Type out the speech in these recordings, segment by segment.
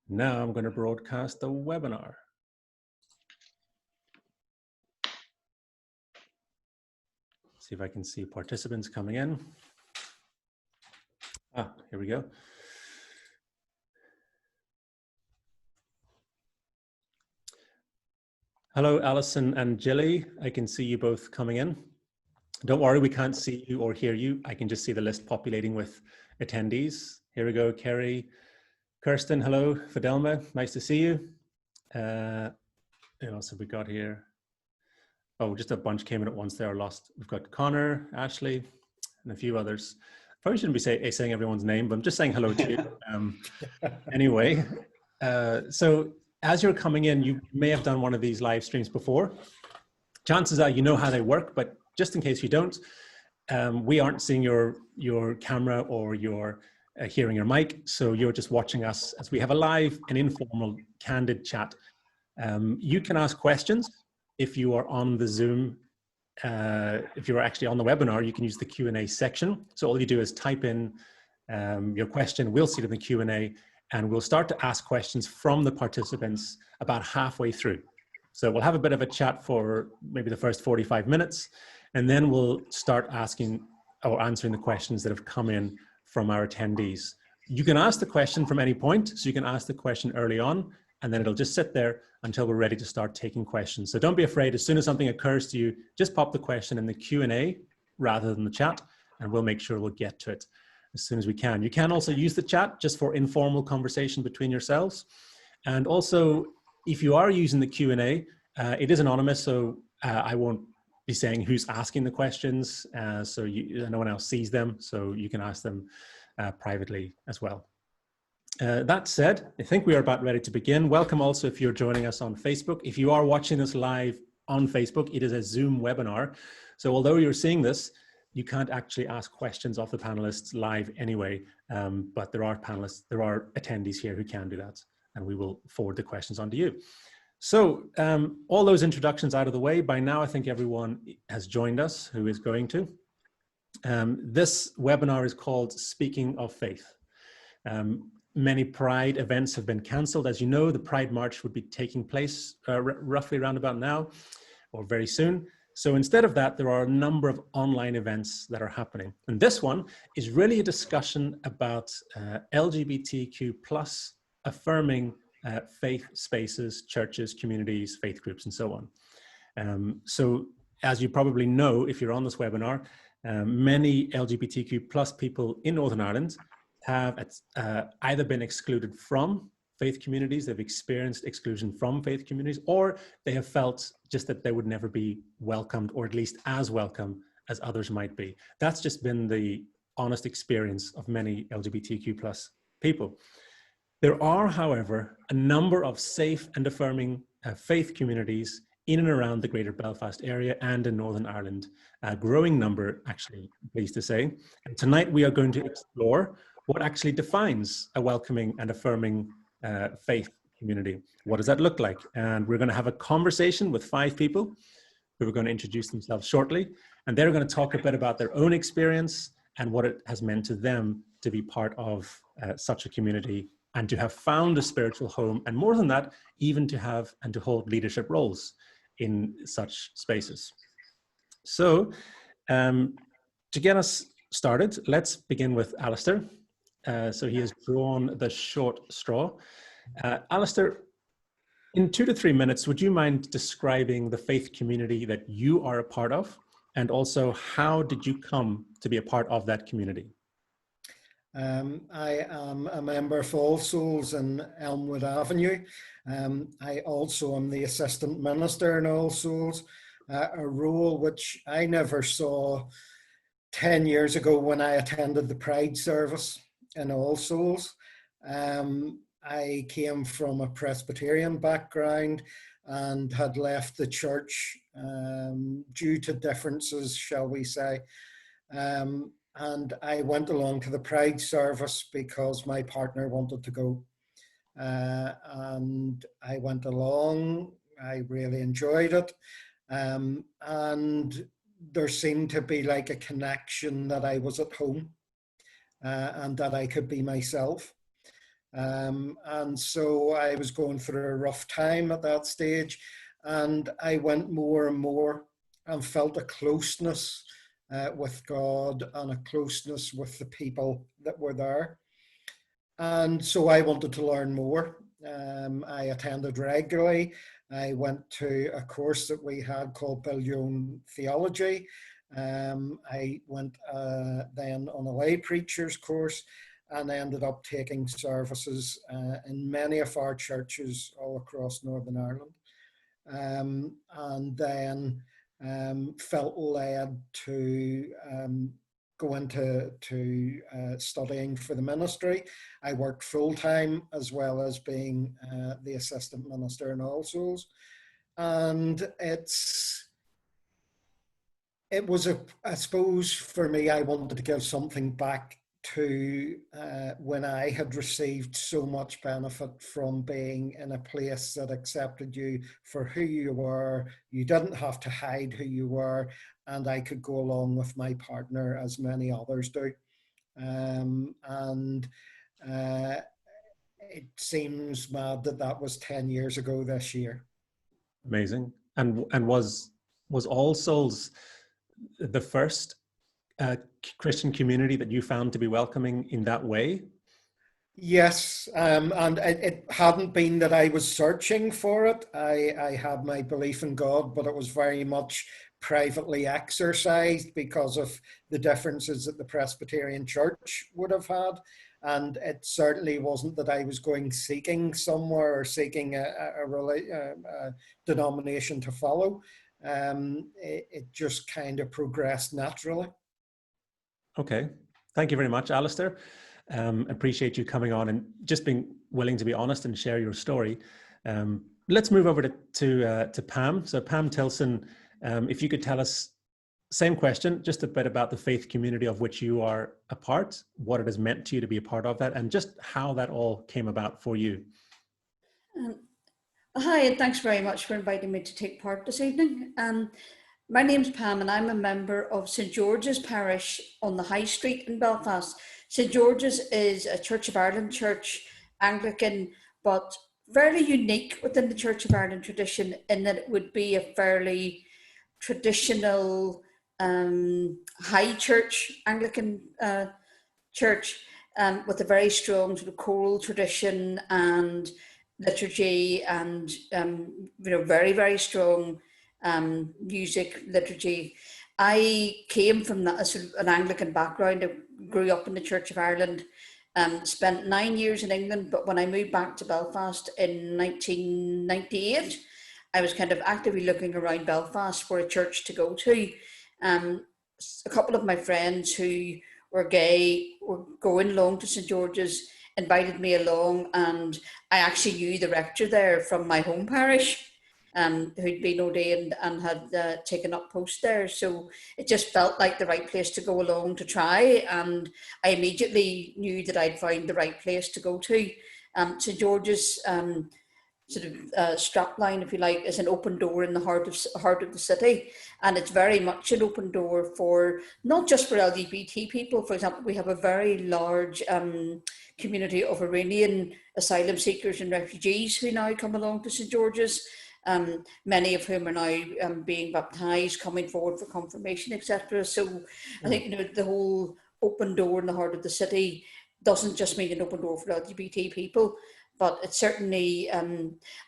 Now I'm going to broadcast the webinar. See if I can see participants coming in. Here we go. Hello, Alison and Jilly. I can see you both coming in. Don't worry, we can't see you or hear you. I can just see the list populating with attendees. Here we go, Kerry. Kirsten, hello. Fidelma, nice to see you. What else have we got here? Oh, just a bunch came in at once there, lost. We've got Connor, Ashley, and a few others. Probably shouldn't be saying everyone's name, but I'm just saying hello to you. Anyway, so as you're coming in, you may have done one of these live streams before. Chances are you know how they work, but just in case you don't, we aren't seeing your camera or your hearing your mic, so you're just watching us as we have a live and informal, candid chat. You can ask questions if you are on the Zoom. If you're actually on the webinar, you can use the Q&A section. So all you do is type in your question, we'll see it in the Q&A, and we'll start to ask questions from the participants about halfway through. So we'll have a bit of a chat for maybe the first 45 minutes, and then we'll start asking or answering the questions that have come in from our attendees. You can ask the question from any point, so you can ask the question early on, and then it'll just sit there until we're ready to start taking questions. So don't be afraid. As soon as something occurs to you, just pop the question in the Q&A rather than the chat, and we'll make sure we'll get to it as soon as we can. You can also use the chat just for informal conversation between yourselves. And also, if you are using the Q&A, it is anonymous, so I won't be saying who's asking the questions, so no one else sees them, so you can ask them privately as well. That said, I think we are about ready to begin. Welcome also if you're joining us on Facebook. If you are watching this live on Facebook, it is a Zoom webinar. So although you're seeing this, you can't actually ask questions of the panelists live anyway, but there are attendees here who can do that, and we will forward the questions on to you. So all those introductions out of the way, by now I think everyone has joined us who is going to. This webinar is called Speaking of Faith. Many Pride events have been cancelled. As you know, the Pride March would be taking place roughly around about now or very soon. So instead of that, there are a number of online events that are happening. And this one is really a discussion about LGBTQ plus affirming faith spaces, churches, communities, faith groups, and so on. So as you probably know, if you're on this webinar, many LGBTQ plus people in Northern Ireland have either been excluded from faith communities, they've experienced exclusion from faith communities, or they have felt just that they would never be welcomed, or at least as welcome as others might be. That's just been the honest experience of many LGBTQ plus people. There are, however, a number of safe and affirming faith communities in and around the greater Belfast area and in Northern Ireland, a growing number, actually, pleased to say. And tonight we are going to explore what actually defines a welcoming and affirming faith community. What does that look like? And we're going to have a conversation with 5 people who are going to introduce themselves shortly. And they're going to talk a bit about their own experience and what it has meant to them to be part of such a community and to have found a spiritual home. And more than that, even to have and to hold leadership roles in such spaces. So to get us started, let's begin with Alistair. So he has drawn the short straw. Alistair, in 2 to 3 minutes, would you mind describing the faith community that you are a part of? And also, how did you come to be a part of that community? I am a member of All Souls in Elmwood Avenue. I also am the assistant minister in All Souls, a role which I never saw 10 years ago when I attended the Pride service in All Souls. I came from a Presbyterian background and had left the church due to differences, shall we say. And I went along to the Pride service because my partner wanted to go. And I went along, I really enjoyed it. And there seemed to be like a connection that I was at home and that I could be myself. And so I was going through a rough time at that stage, and I went more and more and felt a closeness with God and a closeness with the people that were there. And so I wanted to learn more. I attended regularly. I went to a course that we had called Build Your Own Theology. I went then on a lay preacher's course and ended up taking services in many of our churches all across Northern Ireland. And then felt led to go into studying for the ministry. I worked full-time as well as being the assistant minister in All Souls. And I suppose for me, I wanted to give something back to when I had received so much benefit from being in a place that accepted you for who you were. You didn't have to hide who you were, and I could go along with my partner as many others do. It seems mad that that was 10 years ago this year. Amazing. And was All Souls the first Christian community that you found to be welcoming in that way? Yes, and it hadn't been that I was searching for it. I had my belief in God, but it was very much privately exercised because of the differences that the Presbyterian Church would have had. And it certainly wasn't that I was going seeking somewhere or seeking a denomination to follow. It just kind of progressed naturally. Okay. Thank you very much, Alistair. Appreciate you coming on and just being willing to be honest and share your story. Let's move over to Pam. So Pam Tilson, if you could tell us, same question, just a bit about the faith community of which you are a part, what it has meant to you to be a part of that, and just how that all came about for you. Hi, and thanks very much for inviting me to take part this evening. My name's Pam and I'm a member of St George's Parish on the High Street in Belfast. St George's is a Church of Ireland church, Anglican, but fairly unique within the Church of Ireland tradition in that it would be a fairly traditional high church, Anglican church, with a very strong sort of choral tradition and liturgy and very, very strong music, liturgy. I came from that sort of an Anglican background. I grew up in the Church of Ireland, spent 9 years in England, but when I moved back to Belfast in 1998, I was kind of actively looking around Belfast for a church to go to. A couple of my friends who were gay were going along to St George's, invited me along, and I actually knew the rector there from my home parish, who'd been ordained and had taken up post there. So it just felt like the right place to go along to try, and I immediately knew that I'd found the right place to go to. St George's sort of strapline, if you like, is an open door in the heart of the city, and it's very much an open door for not just for LGBT people. For example, we have a very large community of Iranian asylum seekers and refugees who now come along to St George's, many of whom are now being baptised, coming forward for confirmation, etc. So I think the whole open door in the heart of the city doesn't just mean an open door for LGBT people, but it's certainly,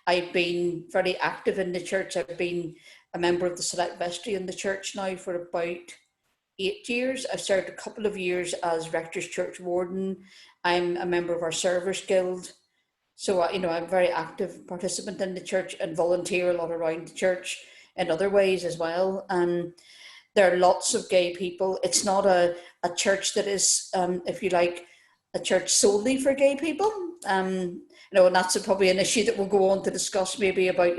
I've been very active in the church. I've been a member of the Select Vestry in the church now for about 8 years. I've served a couple of years as Rector's Church Warden. I'm a member of our Servers Guild. So, I'm a very active participant in the church and volunteer a lot around the church in other ways as well. There are lots of gay people. It's not a church that is, if you like, a church solely for gay people. And that's probably an issue that we'll go on to discuss maybe about,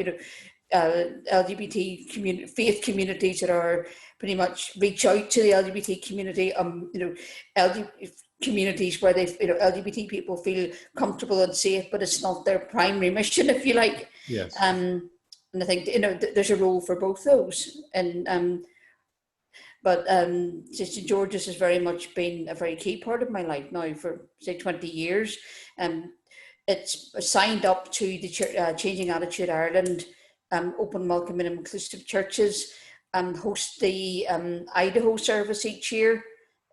LGBT community, faith communities that are pretty much reach out to the LGBT community, communities where they, LGBT people feel comfortable and safe, but it's not their primary mission, if you like. Yes. And I think, there's a role for both those. But St George's has very much been a very key part of my life now for, say, 20 years. it's signed up to the Changing Attitude Ireland Open, Welcome and Inclusive Churches, host the Idaho service each year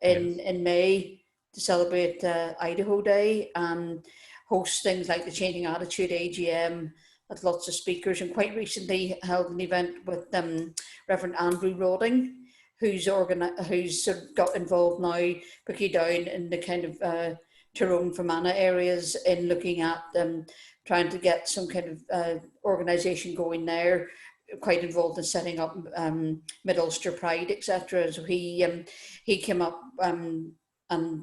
in May to celebrate Idaho Day, and host things like the Changing Attitude AGM with lots of speakers, and quite recently held an event with Reverend Andrew Rodding, who's sort of got involved now, particularly down in the kind of Tyrone, Fermanagh areas, in looking at trying to get some kind of organisation going there, quite involved in setting up Mid-Ulster Pride, etc. So he came up and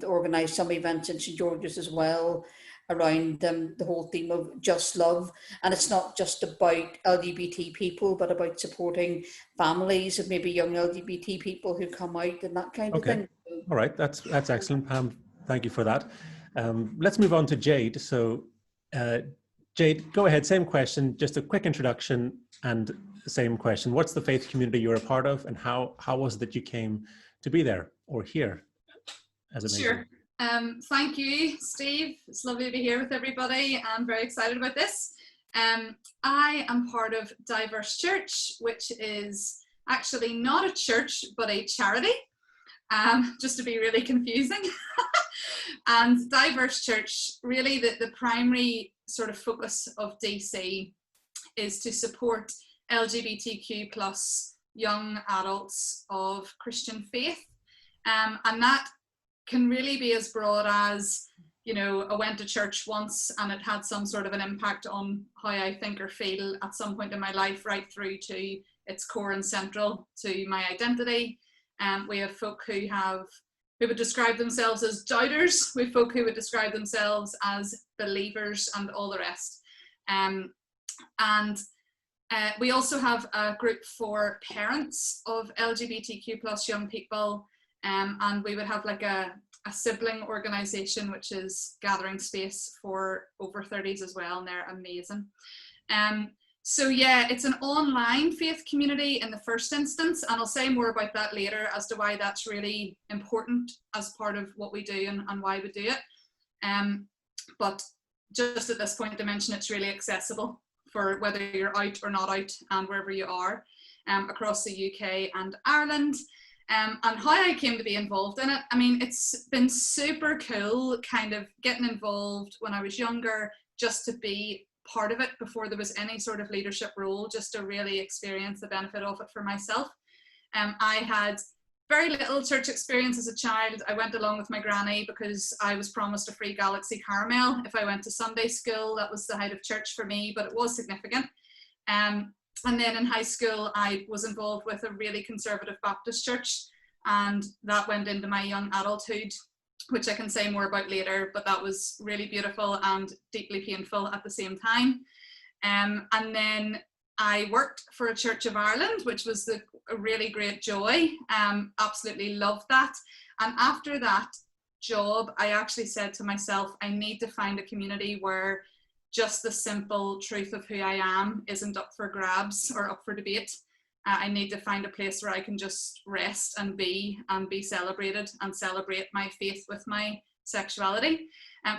organised some events in St George's as well, around the whole theme of just love. And it's not just about LGBT people, but about supporting families of maybe young LGBT people who come out and that kind of thing. All right, that's excellent, Pam. Thank you for that. Let's move on to Jade. So Jade, go ahead, same question, just a quick introduction and the same question. What's the faith community you're a part of, and how was it that you came to be there or here? As it Sure. Thank you, Steve. It's lovely to be here with everybody. I'm very excited about this. I am part of Diverse Church, which is actually not a church, but a charity, just to be really confusing. And Diverse Church, really the primary sort of focus of DC is to support LGBTQ plus young adults of Christian faith. And that can really be as broad as, you know, I went to church once and it had some sort of an impact on how I think or feel at some point in my life, right through to its core and central to my identity. We have folk who would describe themselves as doubters. We have folk who would describe themselves as believers, and all the rest. We also have a group for parents of LGBTQ plus young people. And we would have like a sibling organisation, which is gathering space for over 30s as well, and they're amazing. So yeah, it's an online faith community in the first instance, and I'll say more about that later as to why that's really important as part of what we do and why we do it. But just at this point to mention, it's really accessible for whether you're out or not out, and wherever you are across the UK and Ireland. And how I came to be involved in it, I mean, it's been super cool kind of getting involved when I was younger, just to be part of it before there was any sort of leadership role, just to really experience the benefit of it for myself. I had very little church experience as a child. I went along with my granny because I was promised a free Galaxy caramel if I went to Sunday school. That was the height of church for me, but it was significant. And then in high school, I was involved with a really conservative Baptist church, and that went into my young adulthood, which I can say more about later, but that was really beautiful and deeply painful at the same time. And then I worked for a Church of Ireland, which was a really great joy. Absolutely loved that. And after that job, I actually said to myself, I need to find a community where just the simple truth of who I am isn't up for grabs or up for debate. I need to find a place where I can just rest and be celebrated and celebrate my faith with my sexuality.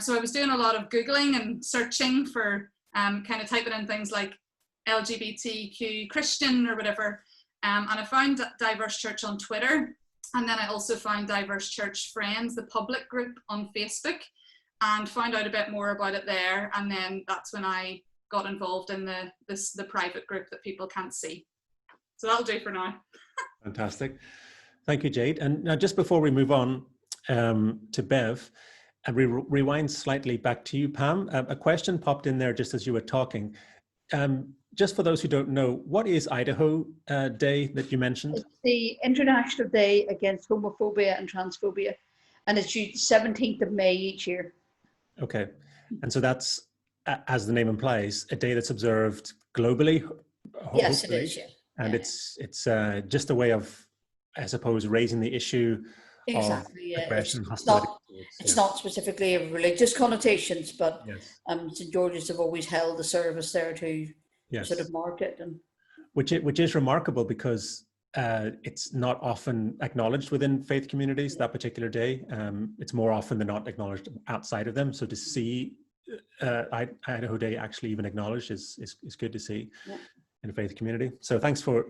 So I was doing a lot of Googling and searching for kind of typing in things like LGBTQ Christian or whatever. And I found Diverse Church on Twitter. And then I also found Diverse Church Friends, the public group on Facebook, and found out a bit more about it there. And then that's when I got involved in the private group that people can't see. So that'll do for now. Fantastic. Thank you, Jade. And now just before we move on to Bev, and we rewind slightly back to you, Pam, a question popped in there just as you were talking. Just for those who don't know, what is Idaho Day that you mentioned? It's the International Day Against Homophobia and Transphobia, and it's due 17th of May each year. Okay. And so that's, as the name implies, a day that's observed globally? Yes, it is, yeah. And it's just a way of, I suppose, raising the issue exactly, of aggression. It's not specifically of religious connotations, but yes. St George's have always held a service there to yes. sort of mark it. And which is remarkable because it's not often acknowledged within faith communities, that particular day. It's more often than not acknowledged outside of them. So to see Idaho Day actually even acknowledged is good to see Yeah. in a faith community. So thanks for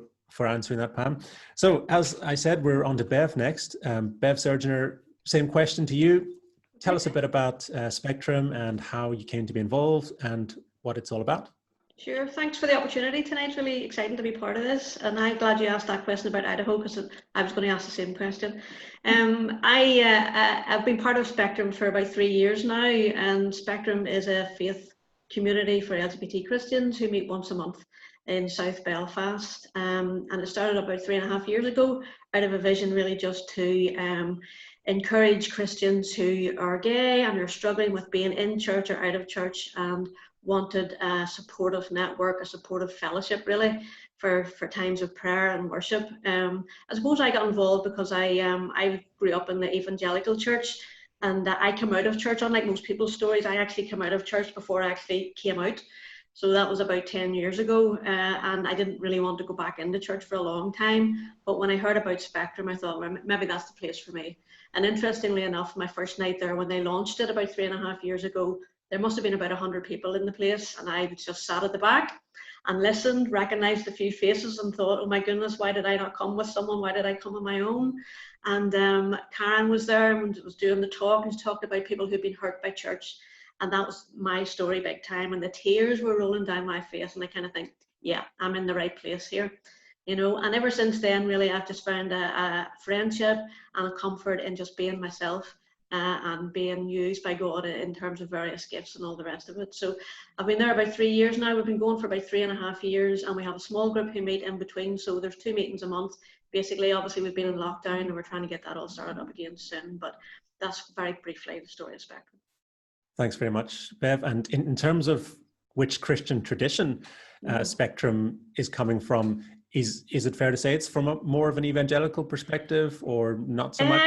answering that, Pam. So as I said, we're on to Bev next. Bev Surgeoner, same question to you. Tell us a bit about Spectrum and how you came to be involved and what it's all about. Sure, thanks for the opportunity tonight. It's really exciting to be part of this, and I'm glad you asked that question about Idaho, because I was going to ask the same question. I've been part of Spectrum for about 3 years now, and Spectrum is a faith community for LGBT Christians who meet once a month in South Belfast, and it started about 3.5 years ago out of a vision really just to encourage Christians who are gay and are struggling with being in church or out of church, and wanted a supportive network, a supportive fellowship really for times of prayer and worship. I suppose I got involved because I grew up in the evangelical church, and I came out of church. Unlike most people's stories, I actually came out of church before I actually came out. So that was about 10 years ago, and I didn't really want to go back into church for a long time. But when I heard about Spectrum, I thought, well, maybe that's the place for me. And interestingly enough, my first night there, when they launched it about 3.5 years ago, there must have been about 100 people in the place, and I just sat at the back and listened, recognized a few faces, and thought, oh my goodness, why did I not come with someone? Why did I come on my own? And Karen was there and was doing the talk, and talked about people who'd been hurt by church. And that was my story big time. And the tears were rolling down my face, and I kind of think, yeah, I'm in the right place here. You know, and ever since then, really, I've just found a friendship and a comfort in just being myself. And being used by God in terms of various gifts and all the rest of it. So I've been there about 3 years now. We've been going for about 3.5 years, and we have a small group who meet in between. So there's 2 meetings a month. Basically, obviously, we've been in lockdown, and we're trying to get that all started up again soon. But that's very briefly the story of Spectrum. Thanks very much, Bev. And in terms of which Christian tradition Spectrum is coming from, is it fair to say it's from more of an evangelical perspective, or not so much?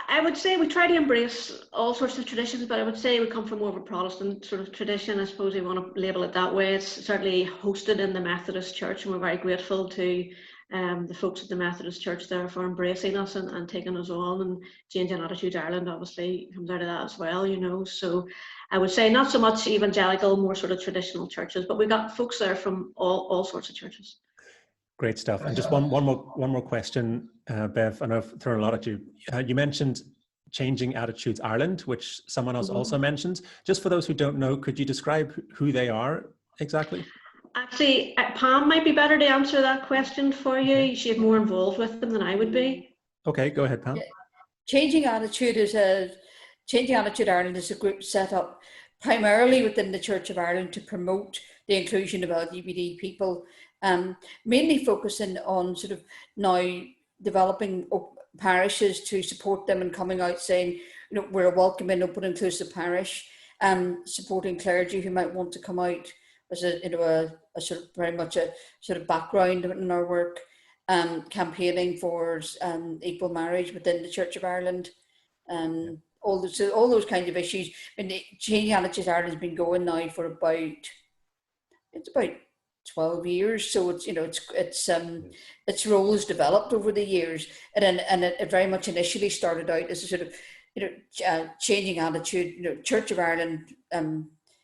I would say we try to embrace all sorts of traditions, but I would say we come from more of a Protestant sort of tradition. I suppose we want to label it that way. It's certainly hosted in the Methodist Church, and we're very grateful to the folks at the Methodist Church there for embracing us and taking us on, and Changing Attitudes Ireland obviously comes out of that as well, you know. So I would say not so much evangelical, more sort of traditional churches, but we've got folks there from all sorts of churches. Great stuff. And just one more question, Bev. I know I've thrown a lot at you. You mentioned Changing Attitudes Ireland, which someone else also mentioned. Just for those who don't know, could you describe who they are exactly? Actually, Pam might be better to answer that question for you. Okay. She's more involved with them than I would be. Okay, go ahead, Pam. Changing Attitude Ireland is a group set up primarily within the Church of Ireland to promote the inclusion of LGBT people. Mainly focusing on sort of now developing parishes to support them and coming out saying, you know, we're a welcoming, open, inclusive parish, supporting clergy who might want to come out as a sort of very much a sort of background in our work, campaigning for equal marriage within the Church of Ireland, all those kind of issues. And Changing Attitudes Ireland has been going now for about 12 years, so it's, you know, its role has developed over the years, and it very much initially started out as a sort of, you know, changing attitude, you know, Church of Ireland,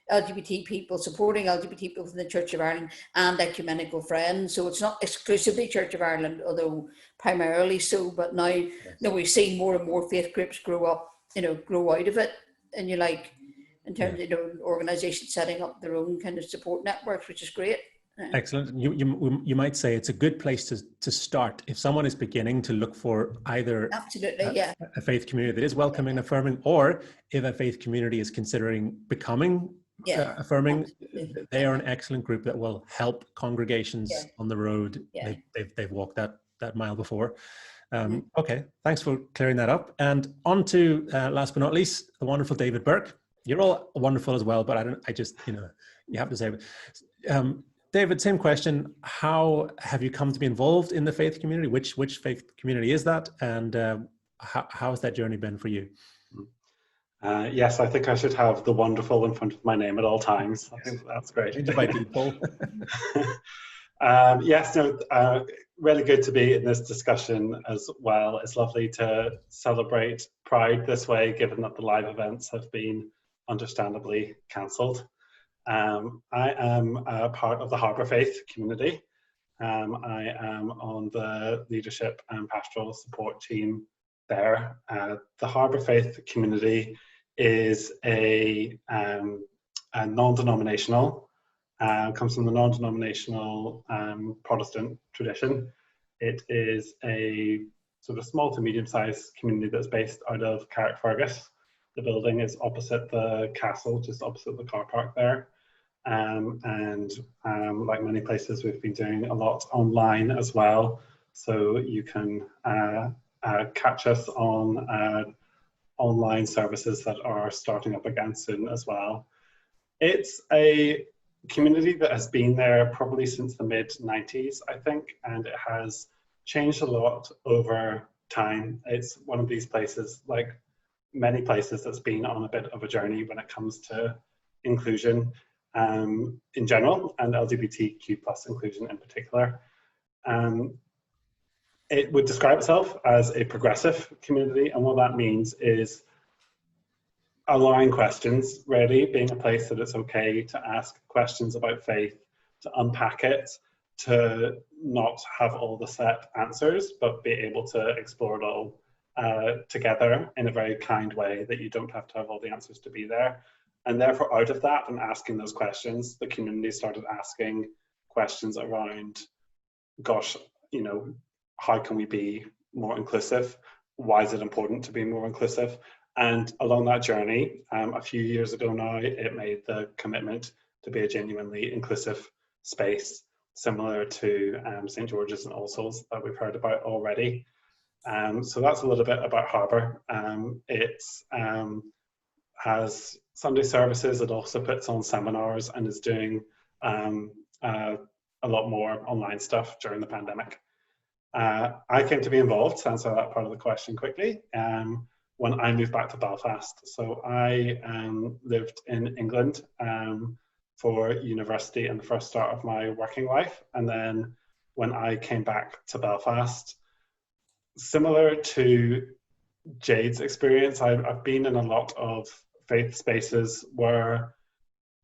LGBT people, supporting LGBT people within the Church of Ireland, and ecumenical friends. So it's not exclusively Church of Ireland, although primarily so. But now, you know, we've seen more and more faith groups grow up, you know, grow out of it, and you like, in terms of, you know, organisations setting up their own kind of support networks, which is great. Excellent. You might say it's a good place to start if someone is beginning to look for either a faith community that is welcoming, affirming, or if a faith community is considering becoming affirming. They are an excellent group that will help congregations on the road. They've walked that mile before. Okay, thanks for clearing that up. And on to last but not least, the wonderful David Burke. You're all wonderful as well, but I just, you know, you have to say, David, same question. How have you come to be involved in the faith community? Which faith community is that? And how has that journey been for you? Yes, I think I should have the wonderful in front of my name at all times. I think that's great. Yes, no, really good to be in this discussion as well. It's lovely to celebrate Pride this way, given that the live events have been understandably cancelled. I am a part of the Harbour Faith Community. I am on the leadership and pastoral support team there. The Harbour Faith Community is a non-denominational, comes from the non-denominational Protestant tradition. It is a sort of small to medium-sized community that's based out of Carrickfergus. The building is opposite the castle, just opposite the car park there. Like many places, we've been doing a lot online as well. So you can catch us on online services that are starting up again soon as well. It's a community that has been there probably since the mid-90s, I think, and it has changed a lot over time. It's one of these places, like many places, that's been on a bit of a journey when it comes to inclusion in general, and LGBTQ plus inclusion in particular. It would describe itself as a progressive community, and what that means is allowing questions, really being a place that it's okay to ask questions about faith, to unpack it, to not have all the set answers, but be able to explore it all together in a very kind way, that you don't have to have all the answers to be there. And therefore, out of that and asking those questions, the community started asking questions around, gosh, you know, how can we be more inclusive? Why is it important to be more inclusive? And along that journey, a few years ago now, it made the commitment to be a genuinely inclusive space, similar to St. George's and All Souls that we've heard about already. So that's a little bit about Harbour. It has Sunday services. It also puts on seminars and is doing a lot more online stuff during the pandemic. I came to be involved, to answer that part of the question quickly, when I moved back to Belfast. So I lived in England for university and the first start of my working life. And then when I came back to Belfast, similar to Jade's experience, I've been in a lot of faith spaces where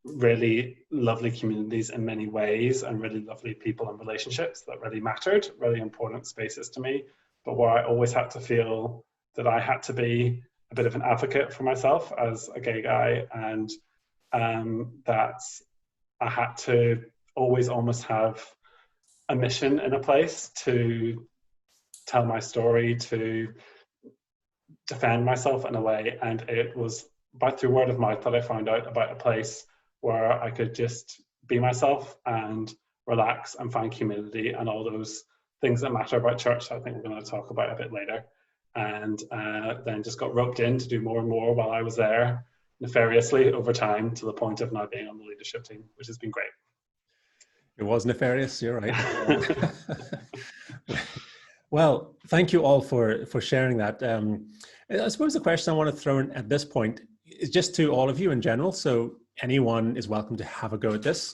really lovely communities in many ways, and really lovely people and relationships that really mattered, really important spaces to me, but where I always had to feel that I had to be a bit of an advocate for myself as a gay guy, and that I had to always almost have a mission in a place to tell my story, to defend myself in a way. And it was through word of mouth that I found out about a place where I could just be myself and relax and find community and all those things that matter about church. I think we're going to talk about a bit later. And then just got roped in to do more and more while I was there, nefariously over time, to the point of now being on the leadership team, which has been great. It was nefarious, you're right. Well, thank you all for sharing that. I suppose the question I want to throw in at this point is just to all of you in general. So anyone is welcome to have a go at this.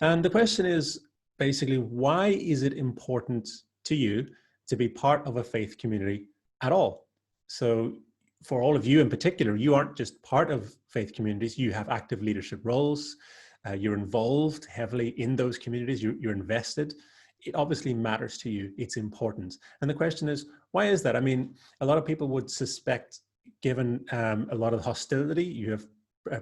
And the question is basically, why is it important to you to be part of a faith community at all? So for all of you in particular, you aren't just part of faith communities, you have active leadership roles, you're involved heavily in those communities, you're invested. It obviously matters to you, it's important. And the question is, why is that? I mean, a lot of people would suspect, given a lot of hostility you have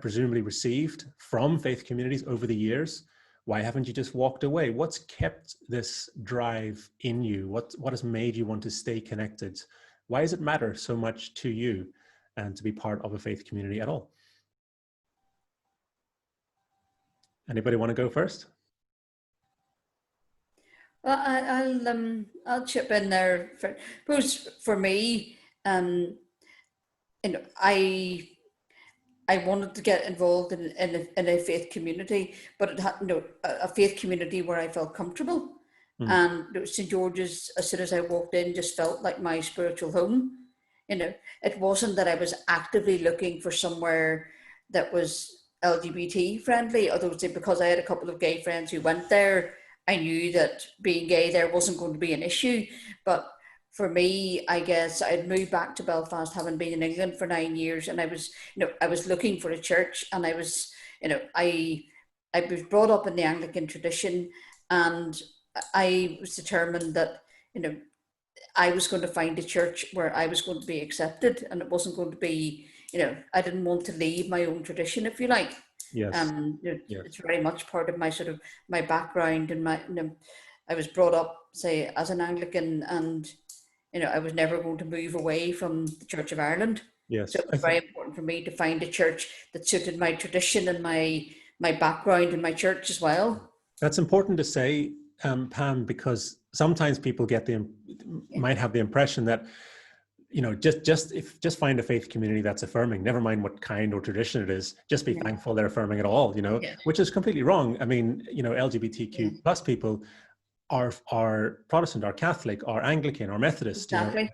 presumably received from faith communities over the years, why haven't you just walked away? What's kept this drive in you? What has made you want to stay connected? Why does it matter so much to you and to be part of a faith community at all? Anybody want to go first? Well, I'll chip in there. For me, you know, I wanted to get involved in a faith community, but it had, you know, a faith community where I felt comfortable. And St. George's, as soon as I walked in, just felt like my spiritual home. You know, it wasn't that I was actively looking for somewhere that was LGBT friendly, although because I had a couple of gay friends who went there, I knew that being gay there wasn't going to be an issue. But for me, I guess I'd moved back to Belfast, having been in England for 9 years, and I was looking for a church, and I was brought up in the Anglican tradition, and I was determined that, I was going to find a church where I was going to be accepted, and it wasn't going to be, I didn't want to leave my own tradition, if you like. Yes. Yes. It's very much part of my my background, and I was brought up, say, as an Anglican, and I was never going to move away from the Church of Ireland. Yes. So it was very important for me to find a church that suited my tradition and my background in my church as well. That's important to say, Pam, because sometimes people might have the impression that, just find a faith community that's affirming, never mind what kind or tradition it is, just be thankful they're affirming at all, which is completely wrong. I mean, LGBTQ plus people are Protestant, are Catholic, are Anglican, are Methodist. Exactly.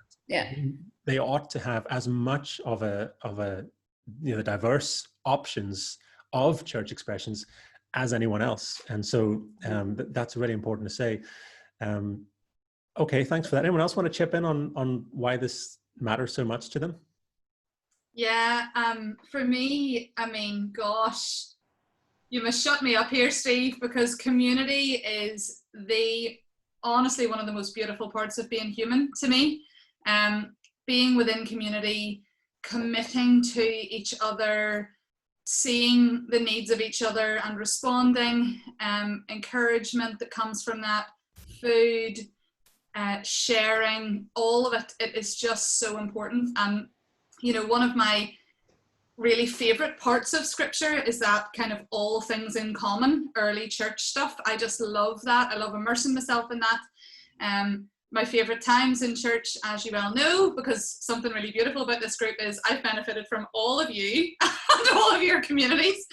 They ought to have as much of a diverse options of church expressions as anyone else. And so that's really important to say. Okay, thanks for that. Anyone else want to chip in on why this matters so much to them? Yeah, for me, I mean, gosh, you must shut me up here, Steve, because community is honestly one of the most beautiful parts of being human to me. Being within community, committing to each other, seeing the needs of each other and responding, encouragement that comes from that, food, sharing, all of it, it is just so important. And one of my really favorite parts of scripture is that kind of all things in common, early church stuff. I just love that. I love immersing myself in that. My favorite times in church, as you well know, because something really beautiful about this group is I've benefited from all of you and all of your communities.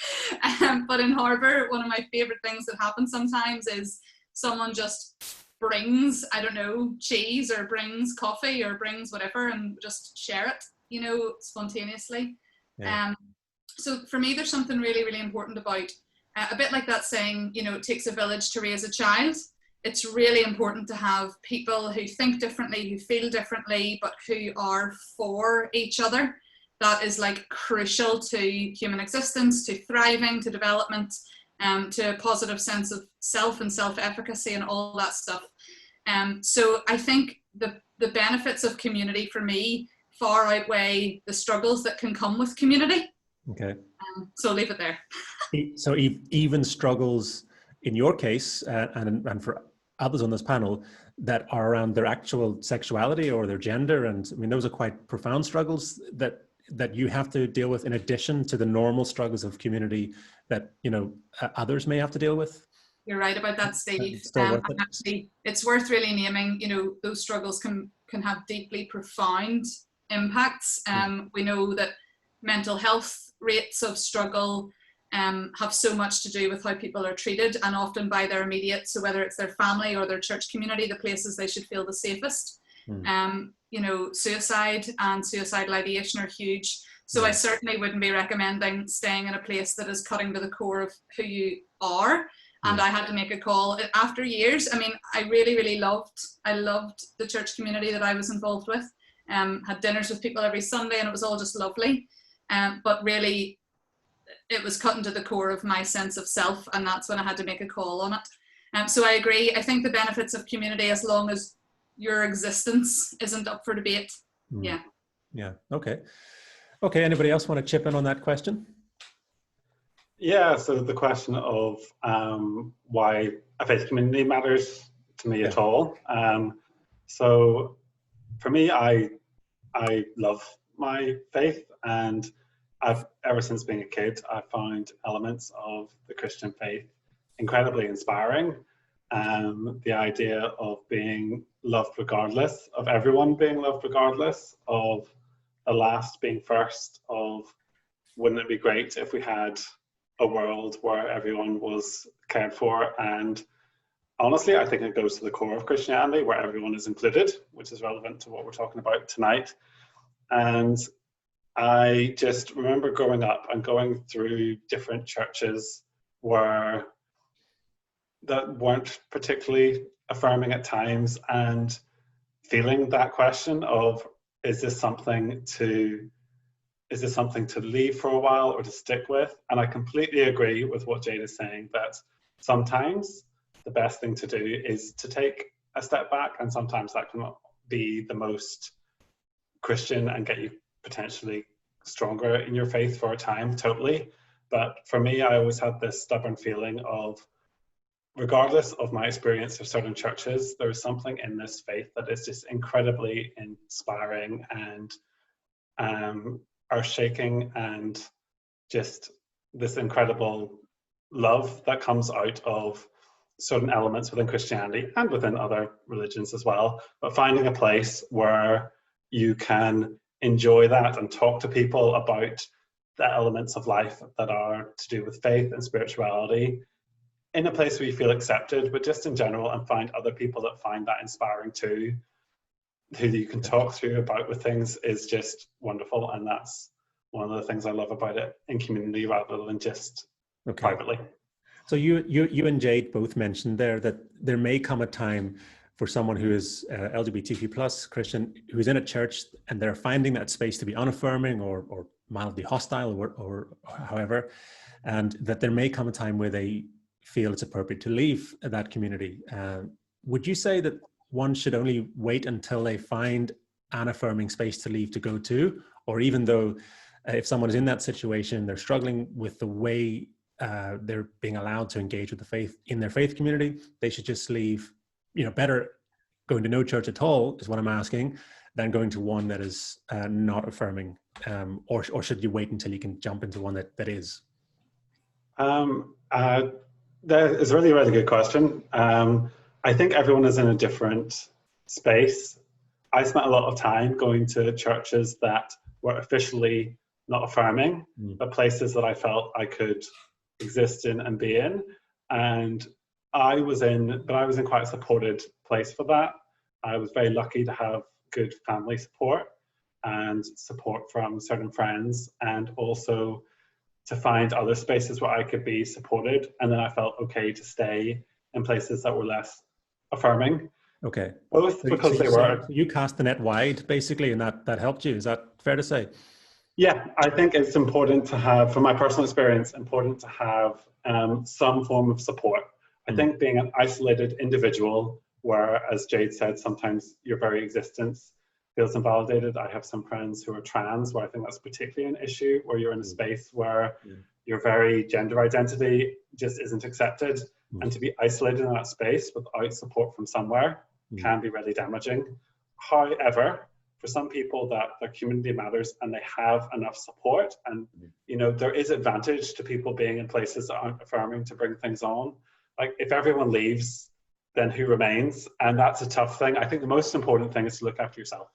But in Harbour, one of my favorite things that happens sometimes is someone just brings, I don't know, cheese, or brings coffee, or brings whatever, and just share it, spontaneously. Yeah. So for me, there's something really, really important about, a bit like that saying, it takes a village to raise a child. It's really important to have people who think differently, who feel differently, but who are for each other. That is like crucial to human existence, to thriving, to development, to a positive sense of self and self-efficacy and all that stuff. So I think the benefits of community for me far outweigh the struggles that can come with community. Okay. So I'll leave it there. So even struggles in your case, and for others on this panel, that are around their actual sexuality or their gender, and I mean those are quite profound struggles that you have to deal with in addition to the normal struggles of community that others may have to deal with. You're right about that, Steve. Actually, it's worth really naming. Those struggles can have deeply profound impacts. We know that mental health rates of struggle have so much to do with how people are treated, and often by their immediate, so whether it's their family or their church community, the places they should feel the safest. Suicide and suicidal ideation are huge. So I certainly wouldn't be recommending staying in a place that is cutting to the core of who you are. And I had to make a call after years. I mean, I really loved the church community that I was involved with. Had dinners with people every Sunday, and it was all just lovely. But really, it was cutting to the core of my sense of self, and that's when I had to make a call on it. So I agree. I think the benefits of community, as long as your existence isn't up for debate. Yeah. Okay. Anybody else want to chip in on that question? Yeah. So the question of why a faith community matters to me at all. So for me, I love my faith, and ever since being a kid, I found elements of the Christian faith incredibly inspiring. The idea of being loved regardless, of everyone being loved regardless, of the last being first, of wouldn't it be great if we had a world where everyone was cared for. And honestly, I think it goes to the core of Christianity, where everyone is included, which is relevant to what we're talking about tonight. And I just remember growing up and going through different churches that weren't particularly affirming at times, and feeling that question of, is this something to leave for a while or to stick with? And I completely agree with what Jade is saying, that sometimes the best thing to do is to take a step back, and sometimes that can be the most Christian and get you potentially stronger in your faith for a time, totally. But for me, I always had this stubborn feeling of, regardless of my experience of certain churches, there's something in this faith that is just incredibly inspiring and earth-shaking, and just this incredible love that comes out of certain elements within Christianity and within other religions as well. But finding a place where you can enjoy that and talk to people about the elements of life that are to do with faith and spirituality in a place where you feel accepted, but just in general, and find other people that find that inspiring too, who you can talk through about with things, is just wonderful. And that's one of the things I love about it in community rather than just privately. So you and Jade both mentioned there that there may come a time for someone who is LGBTQ plus Christian, who's in a church, and they're finding that space to be unaffirming or mildly hostile or however, and that there may come a time where they feel it's appropriate to leave that community. Would you say that one should only wait until they find an affirming space to leave to go to? Or even though if someone is in that situation, they're struggling with the way they're being allowed to engage with the faith in their faith community, they should just leave? Better going to no church at all is what I'm asking, than going to one that is not affirming, or should you wait until you can jump into one that is? That is a really, really good question. I think everyone is in a different space. I spent a lot of time going to churches that were officially not affirming, but places that I felt I could exist in and be in. And I was in quite a supported place for that. I was very lucky to have good family support and support from certain friends, and also to find other spaces where I could be supported. And then I felt okay to stay in places that were less affirming. Okay. Both because they were... You cast the net wide, basically, and that helped you. Is that fair to say? Yeah, I think it's important to have, from my personal experience, important to have some form of support. I think being an isolated individual, where, as Jade said, sometimes your very existence feels invalidated. I have some friends who are trans, where I think that's particularly an issue, where you're in a space where your very gender identity just isn't accepted. And to be isolated in that space without support from somewhere can be really damaging. However, for some people that their community matters and they have enough support, and there is advantage to people being in places that aren't affirming to bring things on. Like, if everyone leaves, then who remains? And that's a tough thing. I think the most important thing is to look after yourself.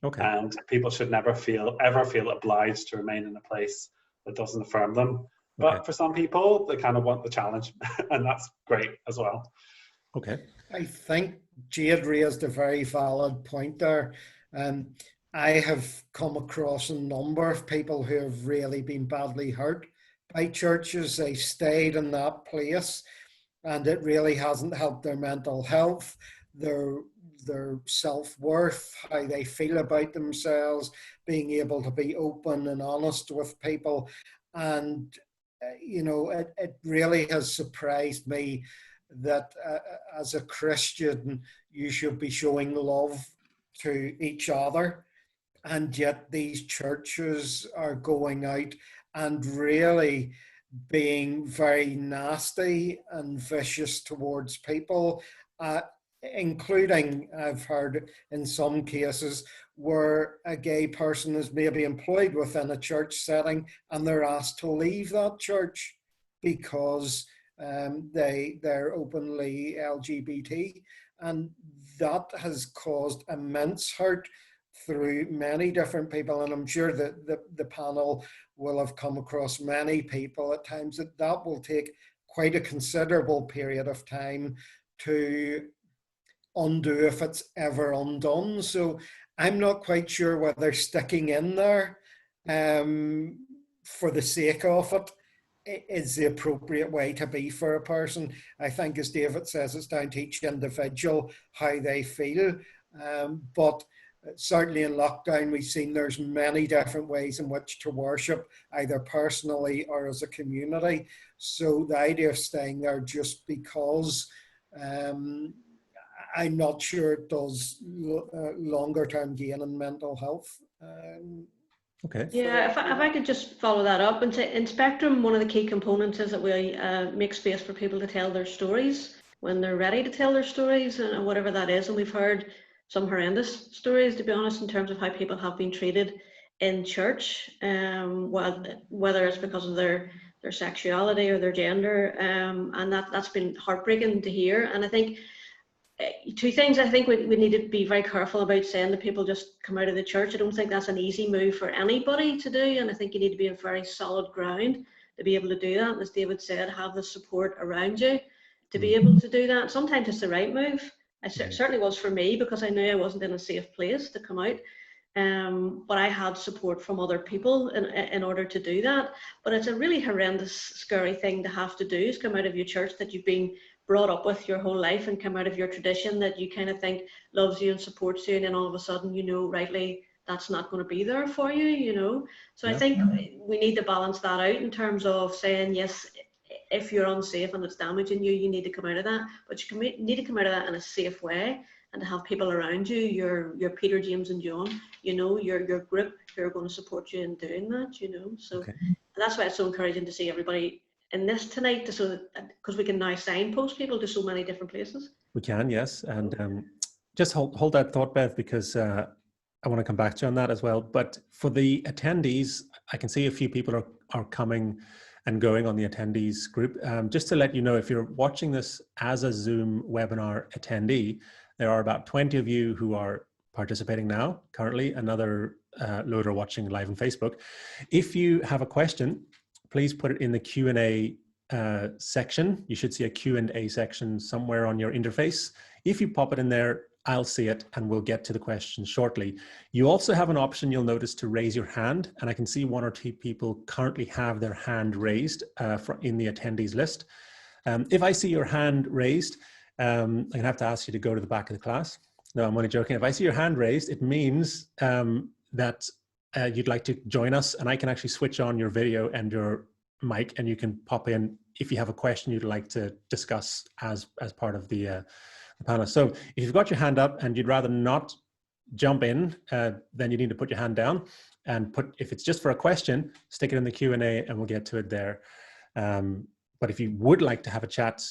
Okay. And people should never ever feel obliged to remain in a place that doesn't affirm them. But for some people, they kind of want the challenge, and that's great as well. Okay. I think Jade raised a very valid point there. I have come across a number of people who have really been badly hurt by churches. They stayed in that place, and it really hasn't helped their mental health, their self-worth, how they feel about themselves, being able to be open and honest with people. And it really has surprised me that as a Christian, you should be showing love to each other. And yet these churches are going out and really being very nasty and vicious towards people, including, I've heard in some cases, where a gay person is maybe employed within a church setting and they're asked to leave that church because they're openly LGBT. And that has caused immense hurt through many different people. And I'm sure that the panel will have come across many people at times that will take quite a considerable period of time to undo, if it's ever undone. So I'm not quite sure whether sticking in there for the sake of it is the appropriate way to be for a person. I think, as David says, it's down to each individual how they feel. But certainly in lockdown, we've seen there's many different ways in which to worship, either personally or as a community. So the idea of staying there just because I'm not sure it does longer term gain in mental health. Okay. Yeah, if I could just follow that up and say, in Spectrum, one of the key components is that we make space for people to tell their stories when they're ready to tell their stories, and whatever that is. And we've heard some horrendous stories, to be honest, in terms of how people have been treated in church, whether it's because of their sexuality or their gender, and that's been heartbreaking to hear. And I think two things. I think we need to be very careful about saying that people just come out of the church. I don't think that's an easy move for anybody to do, and I think you need to be on very solid ground to be able to do that. And as David said, have the support around you to be able to do that. Sometimes it's the right move. It certainly was for me, because I knew I wasn't in a safe place to come out. But I had support from other people in order to do that. But it's a really horrendous, scary thing to have to do, is come out of your church that you've been brought up with your whole life, and come out of your tradition that you kind of think loves you and supports you, and then all of a sudden, you know, rightly, that's not going to be there for you, you know. So yeah. I think we need to balance that out in terms of saying, yes, if you're unsafe and it's damaging you, you need to come out of that, but you need to come out of that in a safe way, and to have people around you, your Peter, James and John, you know, your group who are going to support you in doing that, you know. So that's why it's so encouraging to see everybody in this tonight, because we can now signpost people to so many different places. We can, yes. And just hold that thought, Bev, because I want to come back to you on that as well. But for the attendees, I can see a few people are coming and going on the attendees group. Just to let you know, if you're watching this as a Zoom webinar attendee, there are about 20 of you who are participating now, currently. Another load are watching live on Facebook. If you have a question, please put it in the Q&A section. You should see a Q&A section somewhere on your interface. If you pop it in there, I'll see it and we'll get to the question shortly. You also have an option, you'll notice, to raise your hand. And I can see one or two people currently have their hand raised in the attendees list. If I see your hand raised, I'm gonna have to ask you to go to the back of the class. No, I'm only joking. If I see your hand raised, it means that you'd like to join us, and I can actually switch on your video and your mic, and you can pop in if you have a question you'd like to discuss as part of the panel. So if you've got your hand up and you'd rather not jump in, then you need to put your hand down and if it's just for a question, stick it in the Q&A and we'll get to it there. But if you would like to have a chat,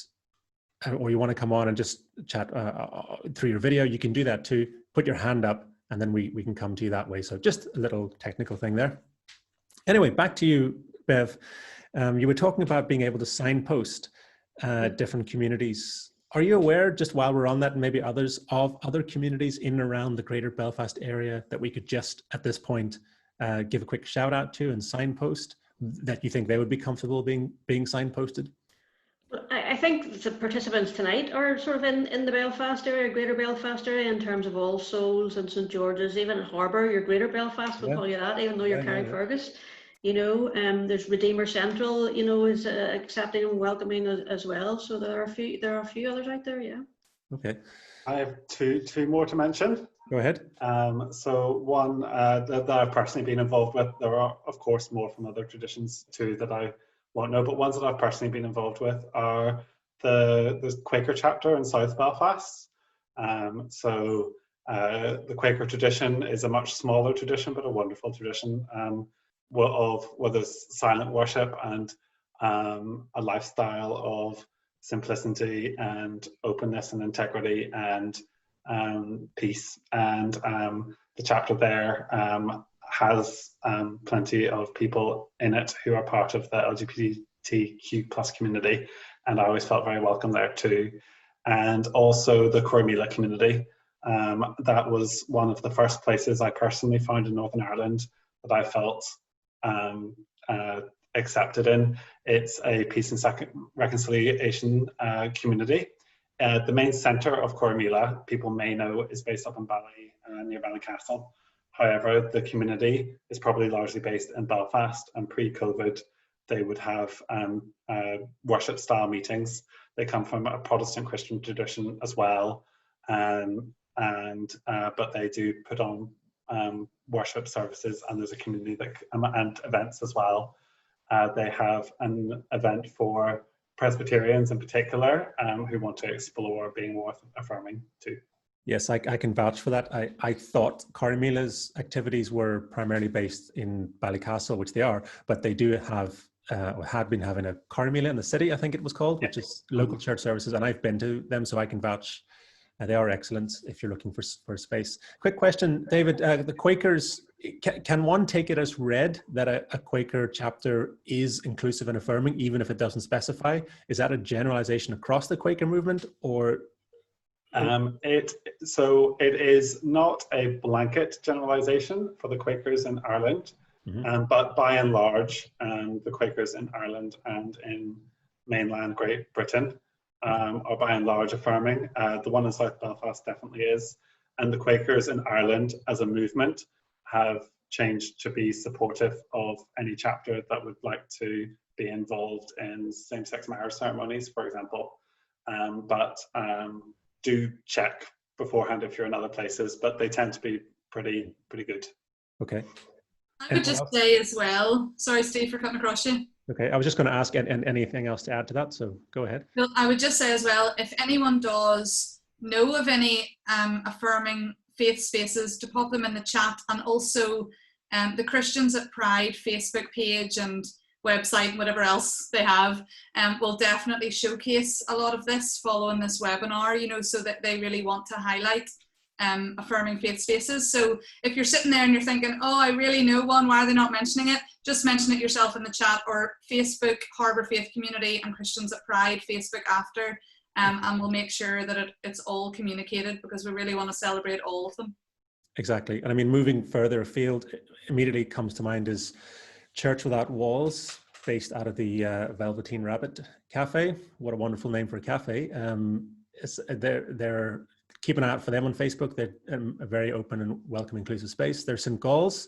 or you want to come on and just chat through your video, you can do that too. Put your hand up and then we can come to you that way. So just a little technical thing there. Anyway, back to you, Bev. You were talking about being able to signpost different communities. Are you aware, just while we're on that, and maybe others, of other communities in and around the greater Belfast area that we could just at this point give a quick shout out to and signpost, that you think they would be comfortable being signposted? I think the participants tonight are sort of in the Belfast area, greater Belfast area, in terms of All Souls and St George's, even Harbour, your greater Belfast, we'll call you that, even though you're Carrickfergus. You know, there's Redeemer Central, you know, is accepting and welcoming as well. So there are a few others out there, yeah. Okay. I have two more to mention. Go ahead. So one that I've personally been involved with. There are, of course, more from other traditions too that I won't know, but ones that I've personally been involved with are the Quaker chapter in South Belfast. So the Quaker tradition is a much smaller tradition, but a wonderful tradition with this silent worship and a lifestyle of simplicity and openness and integrity and peace. And the chapter there has plenty of people in it who are part of the LGBTQ plus community, and I always felt very welcome there too. And also the Cormila community. That was one of the first places I personally found in Northern Ireland that I felt accepted in. It's a peace and reconciliation community. The main centre of Cormila, people may know, is based up in Bally, near Ballincastle. However, the community is probably largely based in Belfast, and pre-COVID, they would have worship-style meetings. They come from a Protestant Christian tradition as well. and but they do put on worship services, and there's a community that and events as well. They have an event for Presbyterians in particular who want to explore being more affirming too. Yes, I can vouch for that. I thought Carmila's activities were primarily based in Ballycastle, which they are, but they do have, or had been having a Carmila in the city, I think it was called, which is local church services, and I've been to them, so I can vouch. They are excellent if you're looking for space. Quick question, David, the Quakers, can one take it as read that a Quaker chapter is inclusive and affirming, even if it doesn't specify? Is that a generalization across the Quaker movement, or? So it is not a blanket generalization for the Quakers in Ireland, but by and large, the Quakers in Ireland and in mainland Great Britain are by and large affirming. The one in South Belfast definitely is. And the Quakers in Ireland as a movement have changed to be supportive of any chapter that would like to be involved in same-sex marriage ceremonies, for example. But do check beforehand if you're in other places, but they tend to be pretty good. Okay. I would just say as well, sorry Steve for cutting across you. Okay, I was just going to ask anything else to add to that, so go ahead. Well, I would just say as well, if anyone does know of any affirming faith spaces, to pop them in the chat, and also the Christians at Pride Facebook page and website and whatever else they have will definitely showcase a lot of this following this webinar, you know, so that they really want to highlight affirming faith spaces. So if you're sitting there and you're thinking, oh, I really know one, why are they not mentioning it? Just mention it yourself in the chat, or Facebook, Harbour Faith Community and Christians at Pride Facebook after, and we'll make sure that it's all communicated, because we really want to celebrate all of them. Exactly. And I mean, moving further afield, immediately comes to mind is Church Without Walls, based out of the Velveteen Rabbit Cafe. What a wonderful name for a cafe. They're keep an eye out for them on Facebook. They're a very open and welcome, inclusive space. They're St. Gall's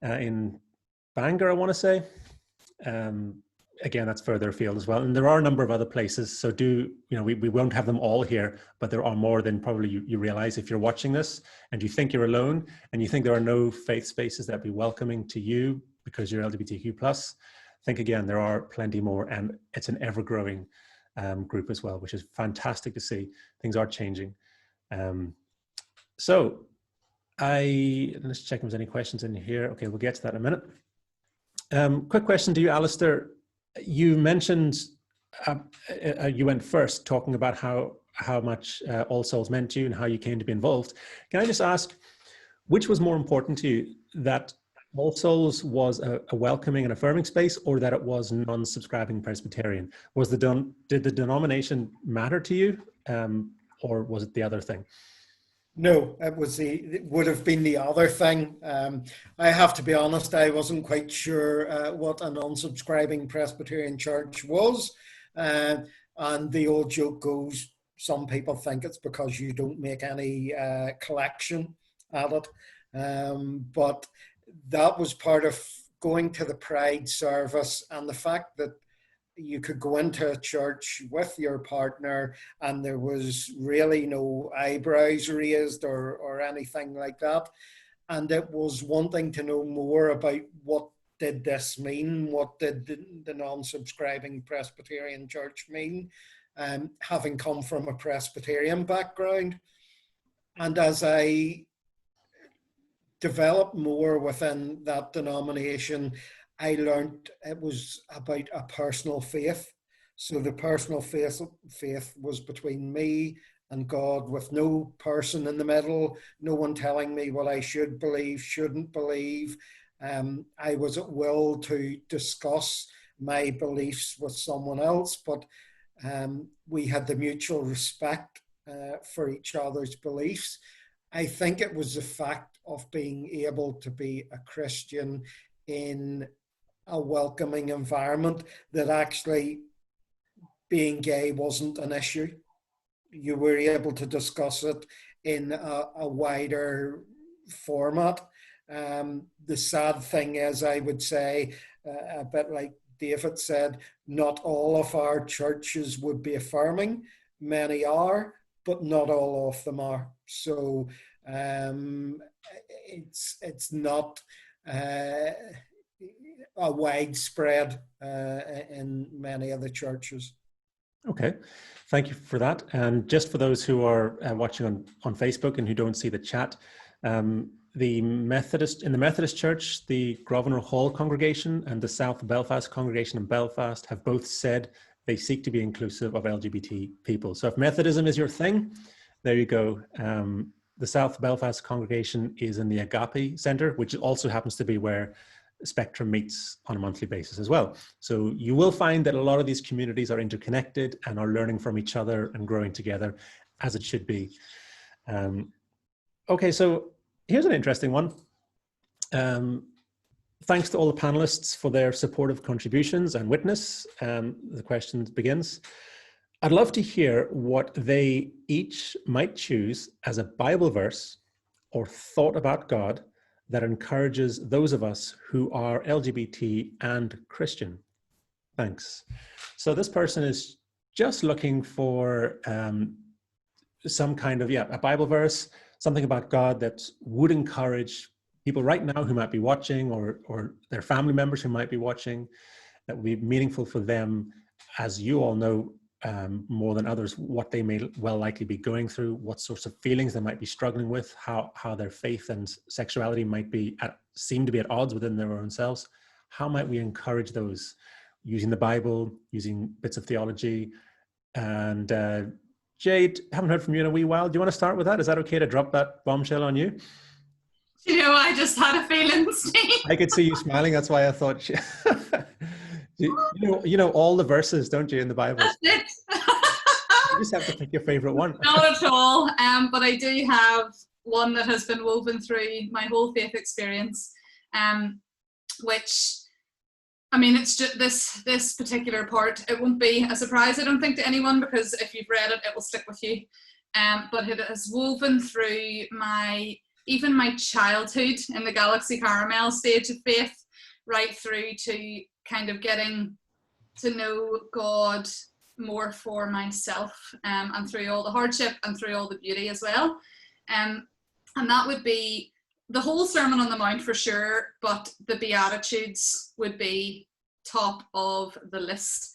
in Bangor, I want to say. Again, that's further afield as well. And there are a number of other places. So we won't have them all here, but there are more than probably you realize if you're watching this and you think you're alone and you think there are no faith spaces that be welcoming to you because you're LGBTQ+. Think again, there are plenty more, and it's an ever-growing group as well, which is fantastic to see. Things are changing. So let's check if there's any questions in here. Okay, we'll get to that in a minute. Quick question to you, Alistair. You mentioned you went first talking about how much All Souls meant to you and how you came to be involved. Can I just ask, which was more important to you, that All Souls was a welcoming and affirming space, or that it was non-subscribing Presbyterian? Did the denomination matter to you, or was it the other thing? No, it would have been the other thing. I have to be honest, I wasn't quite sure what a non-subscribing Presbyterian church was. And the old joke goes, some people think it's because you don't make any collection at it. But that was part of going to the Pride service, and the fact that you could go into a church with your partner and there was really no eyebrows raised or anything like that. And it was wanting to know more about what did this mean? What did the non-subscribing Presbyterian church mean? Having come from a Presbyterian background. And as I developed more within that denomination, I learned it was about a personal faith. So the personal faith was between me and God, with no person in the middle, no one telling me what I should believe, shouldn't believe. I was at will to discuss my beliefs with someone else, but we had the mutual respect for each other's beliefs. I think it was the fact of being able to be a Christian in a welcoming environment that actually being gay wasn't an issue. You were able to discuss it in a wider format. The sad thing is, I would say, a bit like David said, not all of our churches would be affirming. Many are, but not all of them are. So it's not a widespread in many other churches. Okay, thank you for that. And just for those who are watching on Facebook and who don't see the chat, in the Methodist Church, the Grosvenor Hall congregation and the South Belfast congregation in Belfast have both said they seek to be inclusive of LGBT people. So if Methodism is your thing, there you go. The South Belfast congregation is in the Agape Centre, which also happens to be where Spectrum meets on a monthly basis as well. So you will find that a lot of these communities are interconnected and are learning from each other and growing together, as it should be. Okay, so here's an interesting one. Thanks to all the panelists for their supportive contributions and witness. The question begins. I'd love to hear what they each might choose as a Bible verse or thought about God that encourages those of us who are LGBT and Christian. Thanks. So this person is just looking for some kind of, a Bible verse, something about God that would encourage people right now who might be watching, or their family members who might be watching, that would be meaningful for them. As you all know, more than others, what they may well likely be going through, what sorts of feelings they might be struggling with, how their faith and sexuality might seem to be at odds within their own selves. How might we encourage those using the Bible, using bits of theology? And Jade, haven't heard from you in a wee while. Do you want to start with that? Is that okay to drop that bombshell on you? You know, I just had a feeling, Steve. I could see you smiling. That's why I thought. You know all the verses, don't you, in the Bible? That's it. You just have to pick your favorite one. Not at all. But I do have one that has been woven through my whole faith experience, which, I mean, it's just this particular part. It won't be a surprise, I don't think, to anyone, because if you've read it, it will stick with you. But it has woven through even my childhood in the Galaxy Caramel stage of faith, right through to kind of getting to know God more for myself, and through all the hardship and through all the beauty as well. And that would be the whole Sermon on the Mount for sure, but the Beatitudes would be top of the list.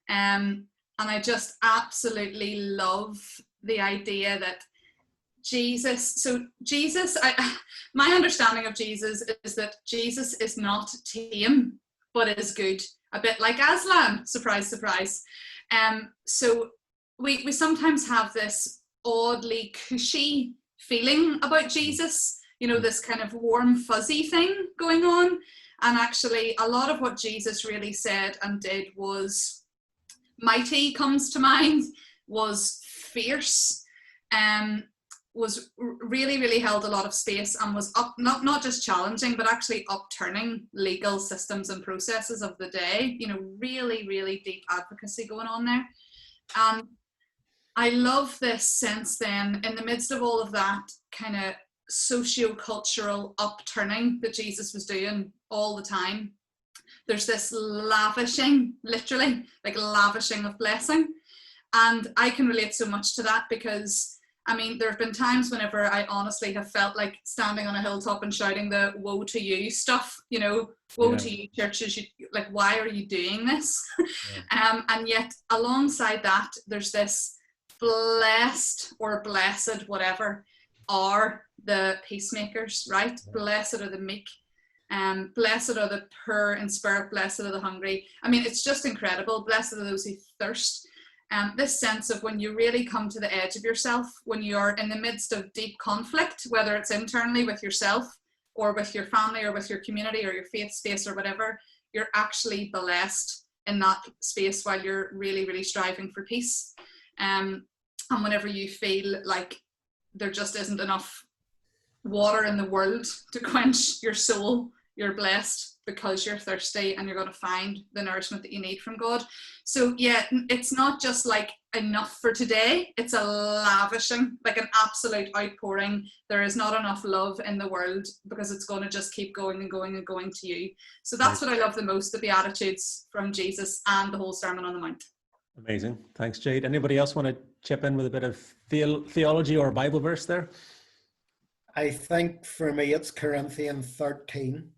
And I just absolutely love the idea that Jesus, my understanding of Jesus is that Jesus is not tame, but is good, a bit like Aslan, surprise, surprise. So we sometimes have this oddly cushy feeling about Jesus, you know, this kind of warm, fuzzy thing going on. And actually, a lot of what Jesus really said and did was mighty, comes to mind, was fierce, was really, really held a lot of space, and was not just challenging, but actually upturning legal systems and processes of the day. You know, really, really deep advocacy going on there. And I love this sense then, in the midst of all of that kind of socio-cultural upturning that Jesus was doing all the time, there's this lavishing, literally, like lavishing of blessing. And I can relate so much to that, because I mean, there have been times whenever I honestly have felt like standing on a hilltop and shouting the woe to you stuff, you know, woe to you churches, like, why are you doing this? And yet alongside that, there's this blessed or blessed, whatever, are the peacemakers, right? Blessed are the meek. Blessed are the poor in spirit, blessed are the hungry. I mean, it's just incredible. Blessed are those who thirst. This sense of when you really come to the edge of yourself, when you're in the midst of deep conflict, whether it's internally with yourself or with your family or with your community or your faith space or whatever, you're actually blessed in that space while you're really, really striving for peace. And whenever you feel like there just isn't enough water in the world to quench your soul, you're blessed because you're thirsty and you're going to find the nourishment that you need from God. So yeah, it's not just like enough for today, it's a lavishing, like an absolute outpouring. There is not enough love in the world because it's going to just keep going and going and going to you. So that's what I love the most, the Beatitudes from Jesus and the whole Sermon on the Mount. Amazing. Thanks, Jade. Anybody else want to chip in with a bit of theology or Bible verse there? I think for me it's Corinthians 13.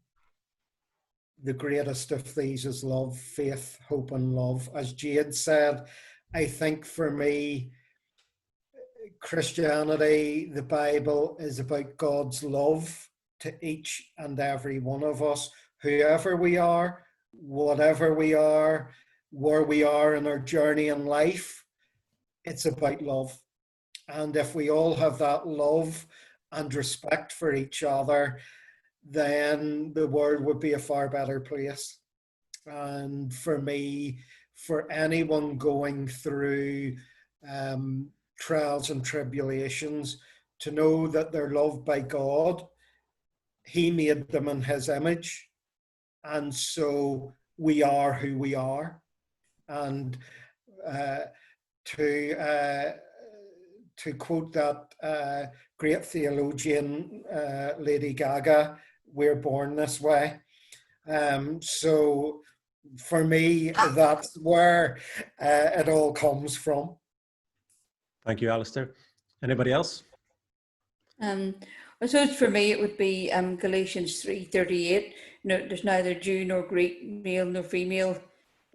The greatest of these is love, faith, hope, and love. As Jade said, I think for me, Christianity, the Bible, is about God's love to each and every one of us, whoever we are, whatever we are, where we are in our journey in life. It's about love. And if we all have that love and respect for each other, then the world would be a far better place. And for me, for anyone going through trials and tribulations, to know that they're loved by God. He made them in his image. And so we are who we are. And to quote that great theologian, Lady Gaga, we're born this way. So for me, that's where it all comes from. Thank you, Alistair. Anybody else? I suppose for me it would be Galatians 3:38. There's neither Jew nor Greek, male nor female.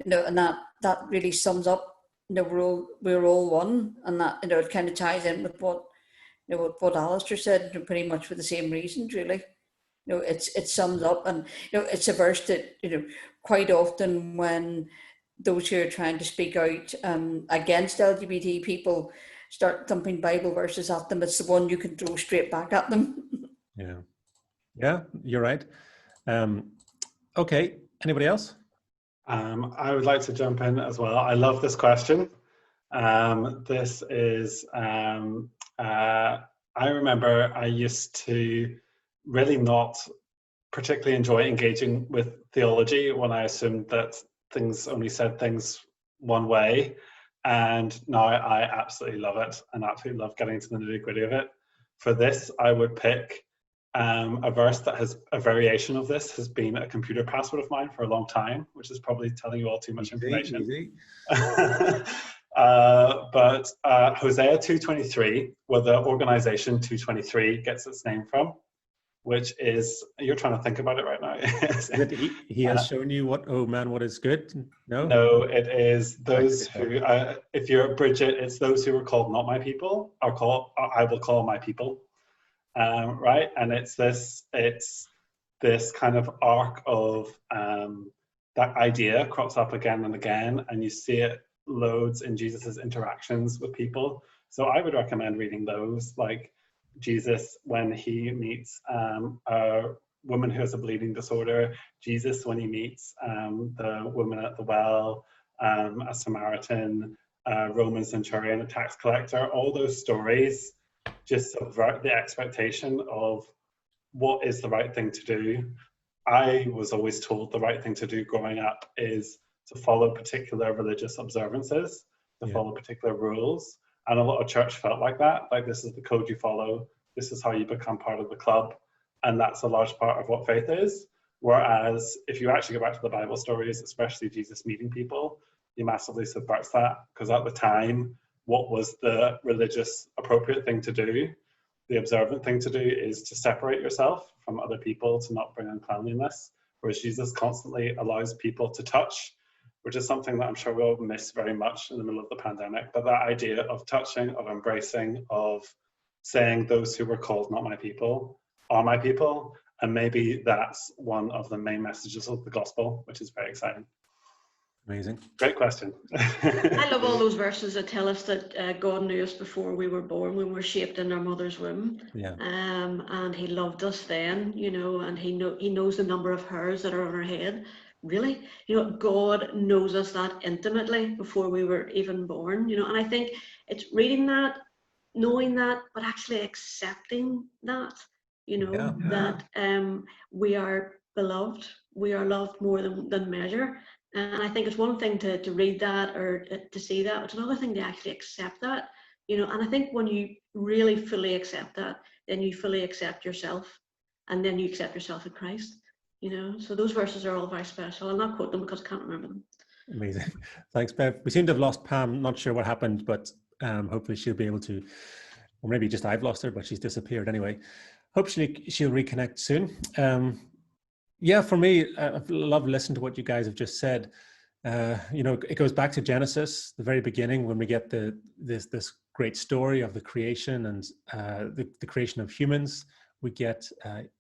And that really sums up. We're all one, and that it kind of ties in with what what Alistair said, pretty much for the same reasons, really. It sums up, and it's a verse that quite often when those who are trying to speak out against LGBT people start thumping Bible verses at them, it's the one you can throw straight back at them. Yeah, you're right. Okay, anybody else? I would like to jump in as well. I love this question. This is, I remember I used to really not particularly enjoy engaging with theology when I assumed that things only said things one way. And now I absolutely love it and absolutely love getting into the nitty-gritty of it. For this, I would pick a verse that has a variation of this, has been a computer password of mine for a long time, which is probably telling you all too much information. Easy. But Hosea 2:23, where the organization 223 gets its name from, which is, you're trying to think about it right now. He has shown you what is good? No, it is those who, if you're Bridget, it's those who were called not my people, or I will call my people. Right, and it's this kind of arc of that idea crops up again and again, and you see it loads in Jesus's interactions with people. So I would recommend reading those, like Jesus when he meets a woman who has a bleeding disorder, Jesus when he meets the woman at the well, a Samaritan, a Roman centurion, a tax collector. All those stories just subvert the expectation of what is the right thing to do. I was always told the right thing to do growing up is to follow particular religious observances, to follow particular rules. And a lot of church felt like that, like this is the code you follow, this is how you become part of the club. And that's a large part of what faith is. Whereas if you actually go back to the Bible stories, especially Jesus meeting people, he massively subverts that, because at the time, what was the religious appropriate thing to do? The observant thing to do is to separate yourself from other people, to not bring uncleanliness, whereas Jesus constantly allows people to touch, which is something that I'm sure we'll miss very much in the middle of the pandemic. But that idea of touching, of embracing, of saying those who were called not my people are my people, and maybe that's one of the main messages of the gospel, which is very exciting. Amazing. Great question. I love all those verses that tell us that God knew us before we were born, when we were shaped in our mother's womb. Yeah. And he loved us then, and he knows the number of hairs that are on our head. Really? God knows us that intimately before we were even born, and I think it's reading that, knowing that, but actually accepting that, that we are beloved, we are loved more than measure. And I think it's one thing to read that or to see that, it's another thing to actually accept that, and I think when you really fully accept that, then you fully accept yourself, and then you accept yourself in Christ, so those verses are all very special. I'll not quote them because I can't remember them. Amazing. Thanks, Bev. We seem to have lost Pam. Not sure what happened, but hopefully she'll be able to, or maybe just I've lost her, but she's disappeared anyway. Hopefully she'll reconnect soon. Yeah, for me, I've loved listening to what you guys have just said. You know, it goes back to Genesis, the very beginning, when we get this great story of the creation and the creation of humans. We get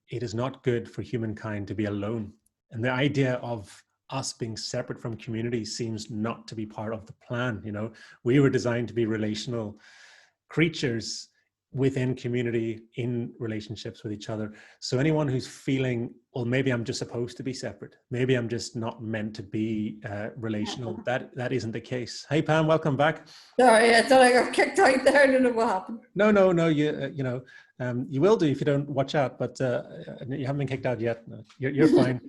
it is not good for humankind to be alone, and the idea of us being separate from community seems not to be part of the plan. You know, we were designed to be relational creatures within community, in relationships with each other. So anyone who's feeling, well, maybe I'm just supposed to be separate, maybe I'm just not meant to be relational, that isn't the case. Hey Pam, welcome back. Sorry, I thought I got kicked out there. I don't know what happened. No, you know, you will do if you don't watch out, but you haven't been kicked out yet. No, you're fine.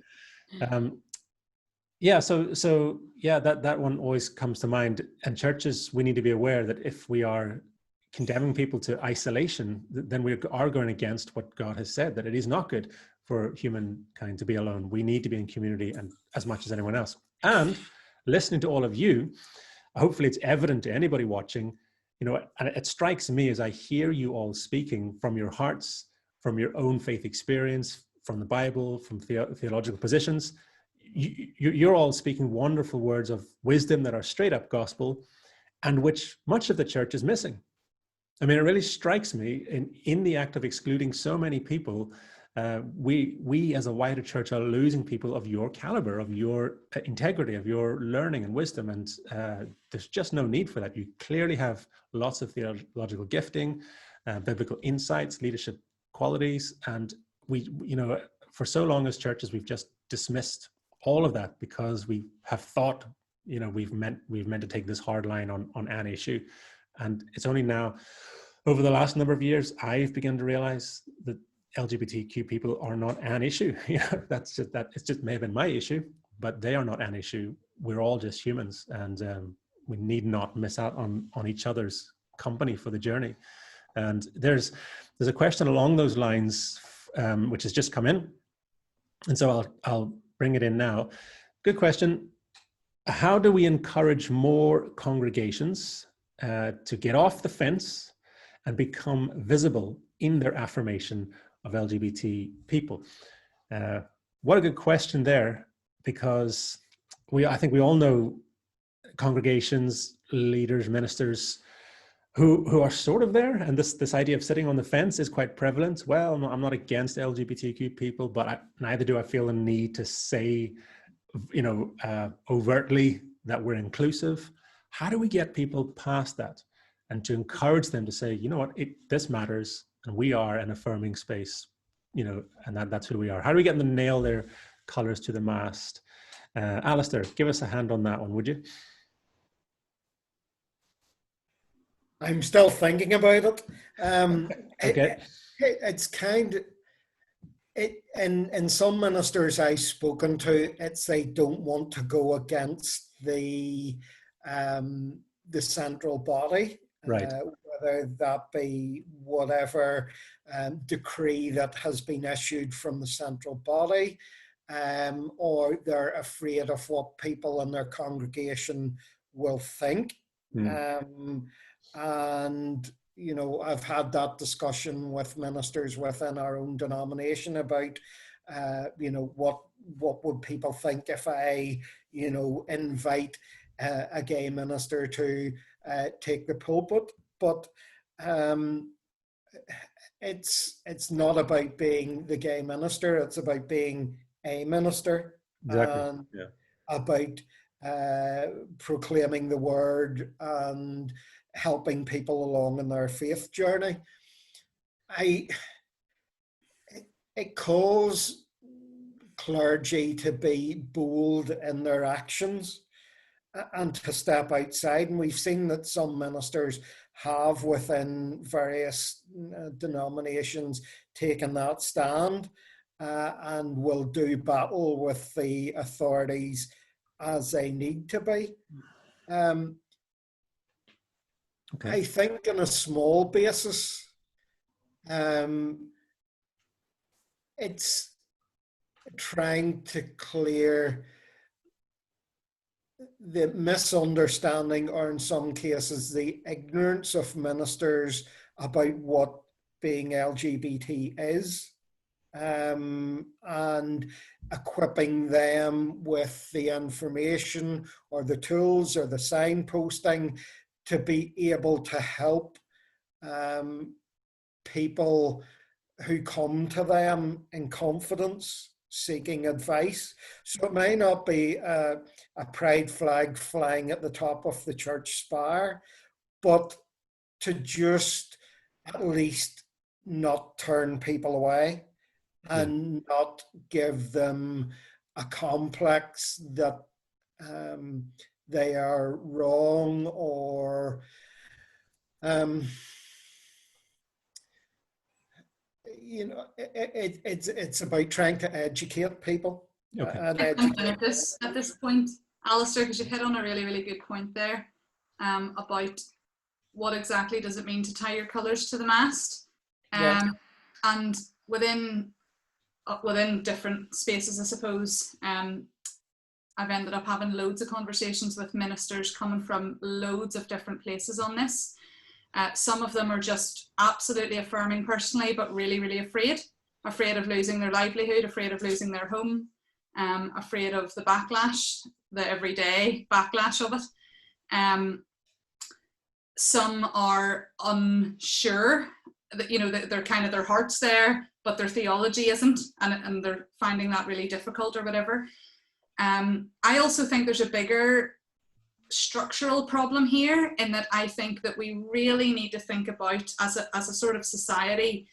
Yeah, so yeah, that one always comes to mind. And churches, we need to be aware that if we are condemning people to isolation, then we are going against what God has said, that it is not good for humankind to be alone. We need to be in community, and as much as anyone else. And listening to all of you, hopefully it's evident to anybody watching, you know, and it strikes me as I hear you all speaking from your hearts, from your own faith experience, from the Bible, from theological positions. You're all speaking wonderful words of wisdom that are straight up gospel, and which much of the church is missing. I mean, it really strikes me in the act of excluding so many people, we as a wider church are losing people of your caliber, of your integrity, of your learning and wisdom. And there's just no need for that. You clearly have lots of theological gifting, biblical insights, leadership qualities. And we, you know, for so long as churches, we've just dismissed all of that because we have thought, you know, we've meant to take this hard line on an issue. And it's only now, over the last number of years, I've begun to realize that LGBTQ people are not an issue. You know, that's just that. It's just may have been my issue, but they are not an issue. We're all just humans, and we need not miss out on each other's company for the journey. And there's a question along those lines, which has just come in, and so I'll bring it in now. Good question. How do we encourage more congregations to get off the fence and become visible in their affirmation of LGBT people? What a good question there, because I think we all know congregations, leaders, ministers who are sort of there, and this idea of sitting on the fence is quite prevalent. Well, I'm not against LGBTQ people, but neither do I feel the need to say, you know, overtly that we're inclusive. How do we get people past that and to encourage them to say, you know what, this matters, and we are an affirming space, you know, and that's who we are. How do we get them to nail their colors to the mast? Alistair, give us a hand on that one, would you? I'm still thinking about it. Okay. It's kind of, in some ministers I've spoken to, it's they don't want to go against the central body, right? Whether that be whatever decree that has been issued from the central body, or they're afraid of what people in their congregation will think. And you know, I've had that discussion with ministers within our own denomination about, you know, what would people think if I, you know, invite a gay minister to take the pulpit. But it's not about being the gay minister. It's about being a minister. Exactly. And yeah. About proclaiming the word and helping people along in their faith journey. It calls clergy to be bold in their actions and to step outside. And we've seen that some ministers have within various denominations taken that stand and will do battle with the authorities as they need to be. Okay. I think on a small basis, it's trying to clear the misunderstanding, or in some cases the ignorance of ministers about what being LGBT is, and equipping them with the information or the tools or the signposting to be able to help people who come to them in confidence seeking advice. So it may not be a pride flag flying at the top of the church spire, but to just at least not turn people away and not give them a complex that they are wrong, or you know, it's about trying to educate people. Okay. And At this point, Alistair, because you hit on a really, really good point there, about what exactly does it mean to tie your colours to the mast. And within different spaces, I suppose, I've ended up having loads of conversations with ministers coming from loads of different places on this. Some of them are just absolutely affirming personally, but really, really afraid of losing their livelihood, afraid of losing their home, afraid of the backlash, the everyday backlash of it. Some are unsure that, you know, they're kind of, their heart's there, but their theology isn't, and they're finding that really difficult or whatever. I also think there's a bigger structural problem here, in that I think that we really need to think about, as a sort of society,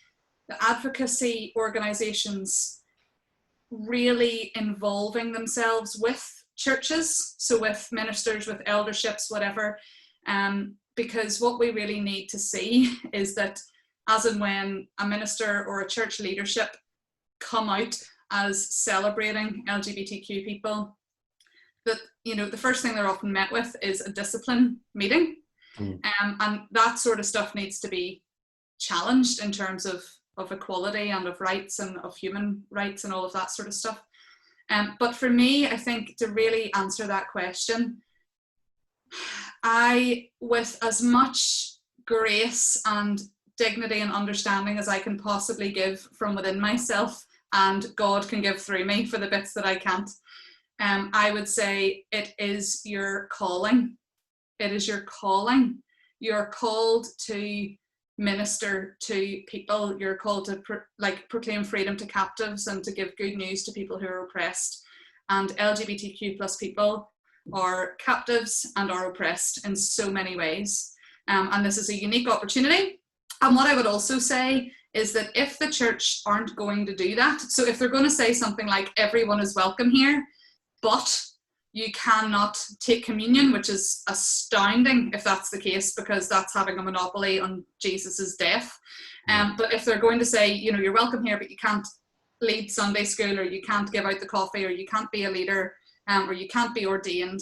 the advocacy organisations really involving themselves with churches, so with ministers, with elderships, whatever, because what we really need to see is that as and when a minister or a church leadership come out as celebrating LGBTQ people, that, you know, the first thing they're often met with is a discipline meeting. And that sort of stuff needs to be challenged in terms of equality and of rights and of human rights and all of that sort of stuff. But for me, I think to really answer that question, I, with as much grace and dignity and understanding as I can possibly give from within myself, and God can give through me for the bits that I can't, I would say it is your calling. It is your calling. You're called to minister to people. You're called to proclaim freedom to captives and to give good news to people who are oppressed. And LGBTQ plus people are captives and are oppressed in so many ways. And this is a unique opportunity. And what I would also say is that if the church aren't going to do that, so if they're going to say something like everyone is welcome here, but you cannot take communion, which is astounding if that's the case, because that's having a monopoly on Jesus's death. But if they're going to say, you know, you're welcome here, but you can't lead Sunday school, or you can't give out the coffee, or you can't be a leader, or you can't be ordained,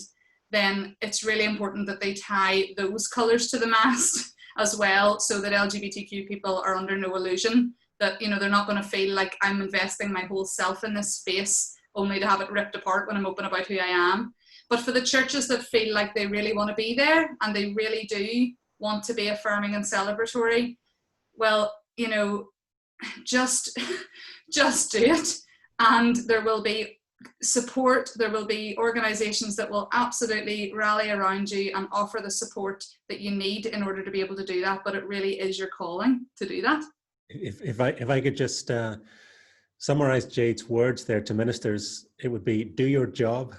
then it's really important that they tie those colours to the mast as well, so that LGBTQ people are under no illusion that, you know, they're not going to feel like I'm investing my whole self in this space only to have it ripped apart when I'm open about who I am. But for the churches that feel like they really want to be there and they really do want to be affirming and celebratory, well, you know, just do it. And there will be support, there will be organisations that will absolutely rally around you and offer the support that you need in order to be able to do that. But it really is your calling to do that. If I could just summarize Jade's words there to ministers, it would be do your job,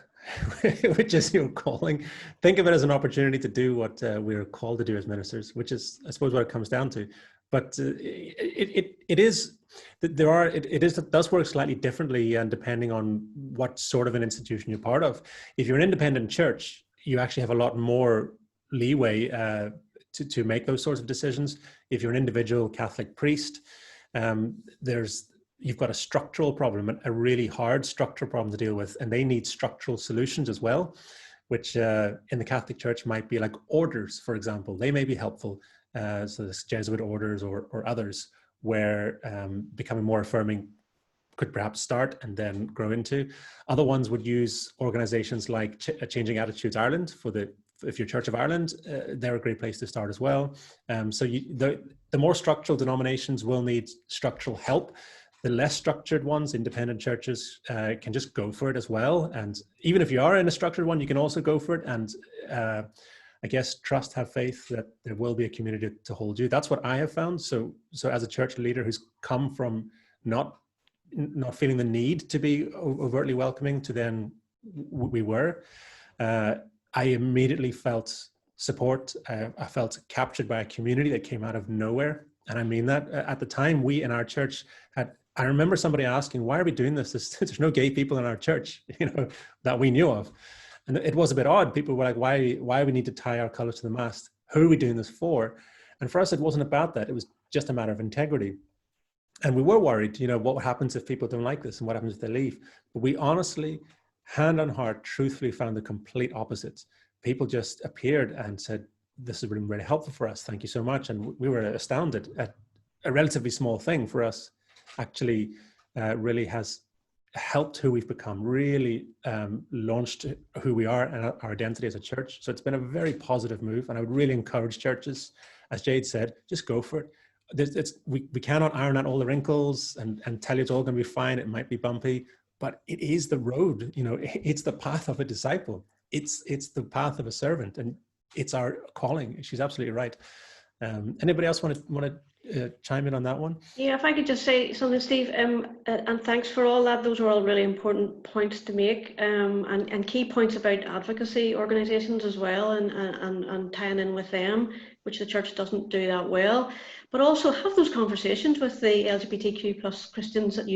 which is your calling. Think of it as an opportunity to do what we're called to do as ministers, which is, I suppose, what it comes down to. But it does work slightly differently, and depending on what sort of an institution you're part of. If you're an independent church, you actually have a lot more leeway to make those sorts of decisions. If you're an individual Catholic priest, you've got a structural problem, a really hard structural problem to deal with, and they need structural solutions as well, which in the Catholic Church might be like orders, for example. They may be helpful. So this Jesuit orders or others, where becoming more affirming could perhaps start and then grow into. Other ones would use organizations like Changing Attitudes Ireland if you're Church of Ireland, they're a great place to start as well. So the more structural denominations will need structural help. The less structured ones, independent churches, can just go for it as well. And even if you are in a structured one, you can also go for it. And I guess trust, have faith that there will be a community to hold you. That's what I have found. So as a church leader who's come from not feeling the need to be overtly welcoming to then we were, I immediately felt support. I felt captured by a community that came out of nowhere. And I mean that. At the time, we in our church I remember somebody asking, why are we doing this? There's no gay people in our church, that we knew of. And it was a bit odd. People were like, why we need to tie our colors to the mast? Who are we doing this for? And for us, it wasn't about that. It was just a matter of integrity. And we were worried, what happens if people don't like this and what happens if they leave? But we honestly, hand on heart, truthfully found the complete opposite. People just appeared and said, this has been really helpful for us. Thank you so much. And we were astounded at a relatively small thing for us actually really has helped who we've become, really launched who we are and our identity as a church. So it's been a very positive move. And I would really encourage churches, as Jade said, just go for it. We cannot iron out all the wrinkles and tell you it's all going to be fine. It might be bumpy, but it is the road. It's the path of a disciple. It's the path of a servant, and it's our calling. She's absolutely right. Anybody else want to chime in on that one? Yeah, if I could just say something, Steve, and thanks for all that. Those are all really important points to make, and key points about advocacy organisations as well, and tying in with them, which the church doesn't do that well. But also have those conversations with the LGBTQ plus Christians that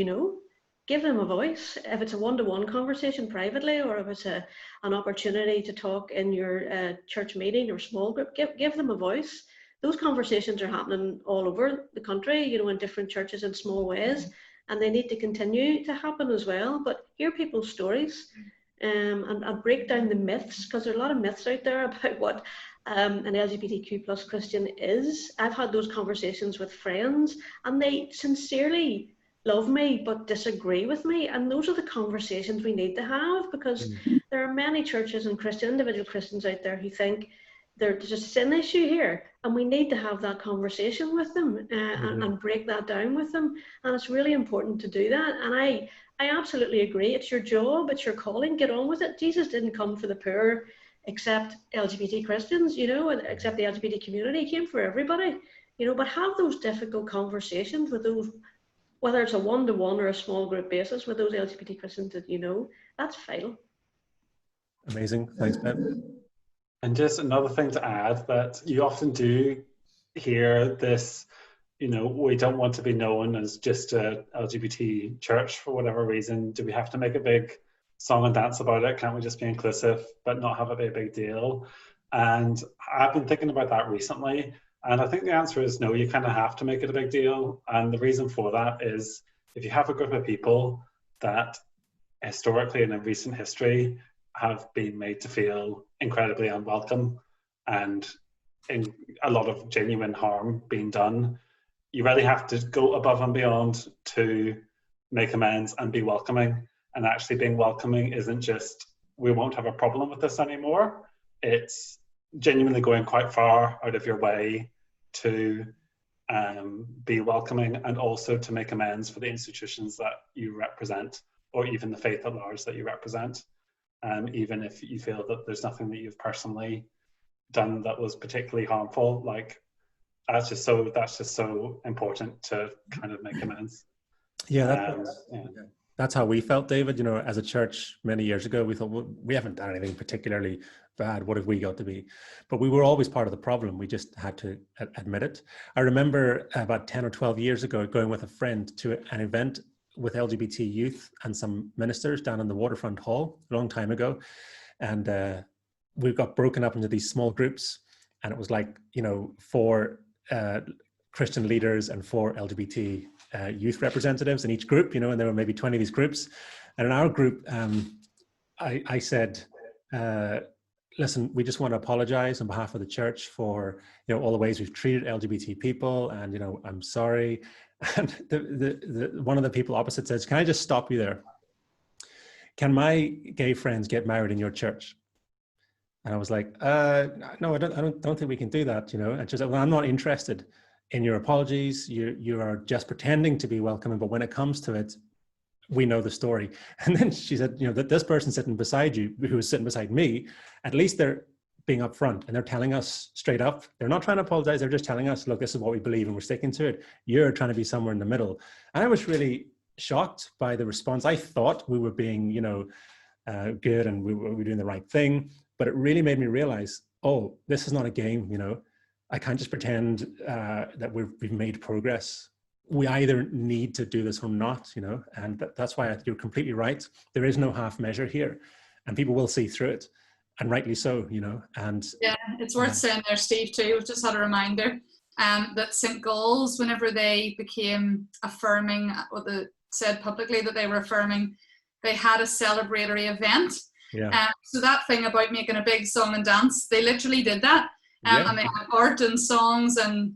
give them a voice. If it's a one-to-one conversation privately, or if it's an opportunity to talk in your church meeting or small group, give them a voice. Those conversations are happening all over the country, in different churches in small ways, and they need to continue to happen as well. But hear people's stories and break down the myths, because there are a lot of myths out there about what an LGBTQ plus Christian is. I've had those conversations with friends, and they sincerely love me but disagree with me, and those are the conversations we need to have, because there are many churches and individual Christians out there who think there's a sin issue here, and we need to have that conversation with them and break that down with them. And it's really important to do that. And I absolutely agree. It's your job, it's your calling. Get on with it. Jesus didn't come for the poor except LGBT Christians, except the LGBT community. He came for everybody, but have those difficult conversations with those, whether it's a one-to-one or a small group basis, with those LGBT Christians that that's vital. Amazing. Thanks, Ben. And just another thing to add, that you often do hear this, we don't want to be known as just a LGBT church for whatever reason. Do we have to make a big song and dance about it? Can't we just be inclusive but not have it be a big deal? And I've been thinking about that recently, and I think the answer is no, you kind of have to make it a big deal. And the reason for that is, if you have a group of people that historically and in recent history have been made to feel incredibly unwelcome and in a lot of genuine harm being done, you really have to go above and beyond to make amends and be welcoming. And actually being welcoming isn't just, we won't have a problem with this anymore. It's genuinely going quite far out of your way to be welcoming, and also to make amends for the institutions that you represent, or even the faith at large that you represent. Even if you feel that there's nothing that you've personally done that was particularly harmful, that's just so important to kind of make amends. That's how we felt, David. As a church many years ago, we thought, well, we haven't done anything particularly bad. What have we got to be? But we were always part of the problem. We just had to admit it. I remember about 10 or 12 years ago going with a friend to an event with LGBT youth and some ministers down in the Waterfront Hall a long time ago. And we got broken up into these small groups, and it was 4 Christian leaders and 4 LGBT youth representatives in each group, and there were maybe 20 of these groups. And in our group, I said, listen, we just want to apologize on behalf of the church for, you know, all the ways we've treated LGBT people, and, you know, I'm sorry. And one of the people opposite says, can I just stop you there? Can my gay friends get married in your church? And I was like, no, I don't think we can do that, you know. And she said, well, I'm not interested in your apologies. You are just pretending to be welcoming, but when it comes to it, we know the story. And then she said, you know, that this person sitting beside you, who was sitting beside me, at least they're being upfront and they're telling us straight up. They're not trying to apologize. They're just telling us, look, this is what we believe and we're sticking to it. You're trying to be somewhere in the middle. And I was really shocked by the response. I thought we were being, you know, good and we were doing the right thing, but it really made me realize, oh, this is not a game, you know. I can't just pretend that we've made progress. We either need to do this or not, you know, and that's why you're completely right. There is no half measure here, and people will see through it, and rightly so, you know. And yeah, it's worth saying there, Steve, too. We've just had a reminder that St. Gall's, whenever they became affirming, or they said publicly that they were affirming, they had a celebratory event. Yeah. So that thing about making a big song and dance, they literally did that. And they had art and songs and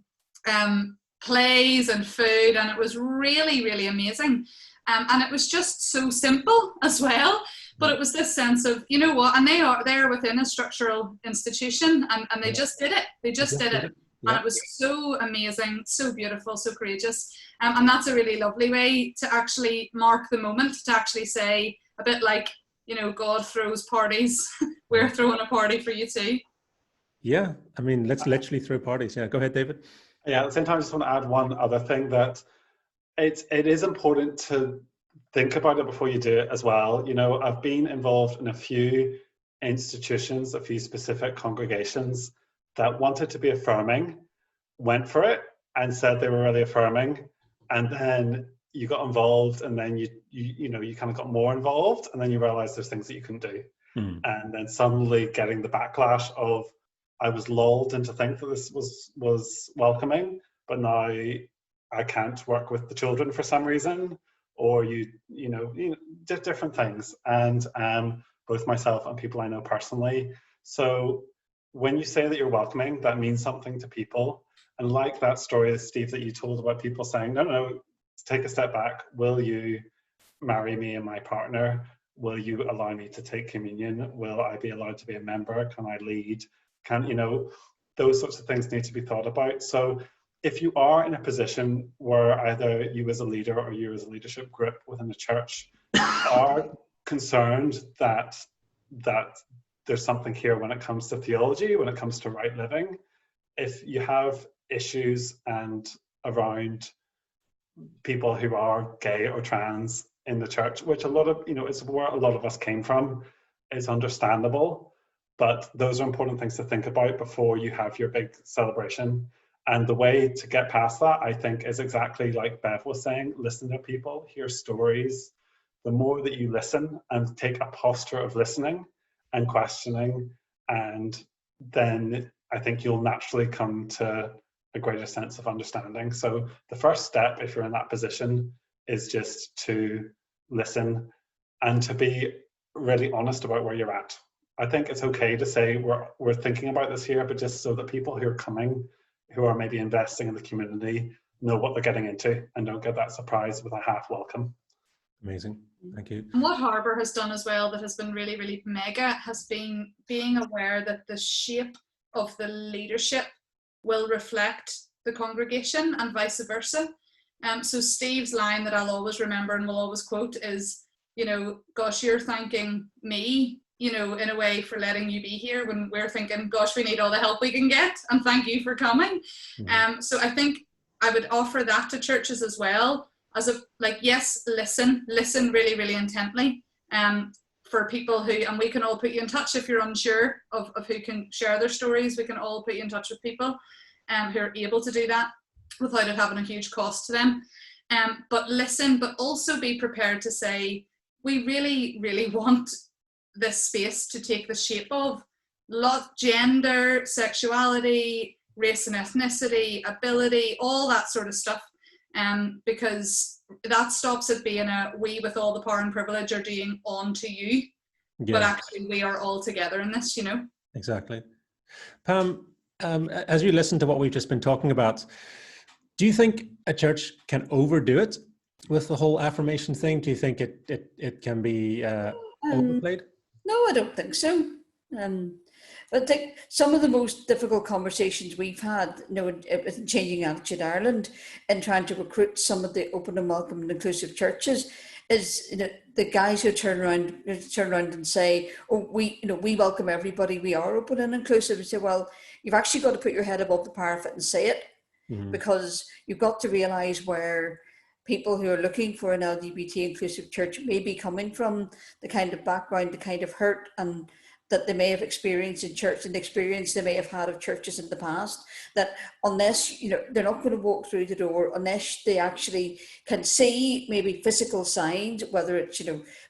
plays and food, and it was really, really amazing. And it was just so simple as well. But it was this sense of, you know what, and they're within a structural institution, and they just did it. They just did it. Yeah. And it was so amazing, so beautiful, so courageous. And that's a really lovely way to actually mark the moment, to actually say, a bit like, you know, God throws parties, we're throwing a party for you too. Yeah, I mean, let's literally throw parties. Yeah, go ahead, David. Yeah, at the same time, I just want to add one other thing, that it is important to think about it before you do it as well. You know, I've been involved in a few institutions, a few specific congregations that wanted to be affirming, went for it and said they were really affirming, and then you got involved, and then you know, you kind of got more involved, and then you realize there's things that you couldn't do. And then suddenly getting the backlash of, I was lulled into think that this was welcoming, but now I can't work with the children for some reason, or you know different things. And both myself and people I know personally. So when you say that you're welcoming, that means something to people. And like that story, Steve, that you told about people saying, no, take a step back. Will you marry me and my partner? Will you allow me to take communion? Will I be allowed to be a member? Can I lead? Can, you know, those sorts of things need to be thought about. So if you are in a position where either you as a leader or you as a leadership group within the church are concerned that there's something here when it comes to theology, when it comes to right living, if you have issues and around people who are gay or trans in the church, which a lot of, you know, is where a lot of us came from, is understandable. But those are important things to think about before you have your big celebration. And the way to get past that, I think, is exactly like Bev was saying, listen to people, hear stories. The more that you listen and take a posture of listening and questioning, and then I think you'll naturally come to a greater sense of understanding. So the first step, if you're in that position, is just to listen and to be really honest about where you're at. I think it's okay to say we're thinking about this here, but just so that people who are coming, who are maybe investing in the community, know what they're getting into and don't get that surprise with a half welcome. Amazing, thank you. And what Harbour has done as well that has been really, really mega has been being aware that the shape of the leadership will reflect the congregation and vice versa. So Steve's line that I'll always remember and will always quote is, you know, gosh, you're thanking me, you know, in a way for letting you be here, when we're thinking, gosh, we need all the help we can get, and thank you for coming. So I think I would offer that to churches as well, as a, like, yes, listen really, really intently for people who, and we can all put you in touch if you're unsure of who can share their stories. We can all put you in touch with people who are able to do that without it having a huge cost to them. But listen, but also be prepared to say, we really, really want this space to take the shape of gender, sexuality, race and ethnicity, ability, all that sort of stuff, because that stops it being a we with all the power and privilege are doing on to you, but actually we are all together in this, you know. Exactly. Pam, as you listen to what we've just been talking about, do you think a church can overdo it with the whole affirmation thing? Do you think it can be overplayed? No, I don't think so. I think some of the most difficult conversations we've had, in Changing Attitude Ireland, and trying to recruit some of the open and welcome and inclusive churches, is the guys who turn around and say, "Oh, we welcome everybody. We are open and inclusive." And say, "Well, you've actually got to put your head above the parapet and say it, because you've got to realise where people who are looking for an LGBT inclusive church may be coming from, the kind of background, the kind of hurt and that they may have experienced in church, and the experience they may have had of churches in the past, that unless, they're not going to walk through the door unless they actually can see maybe physical signs, whether it's,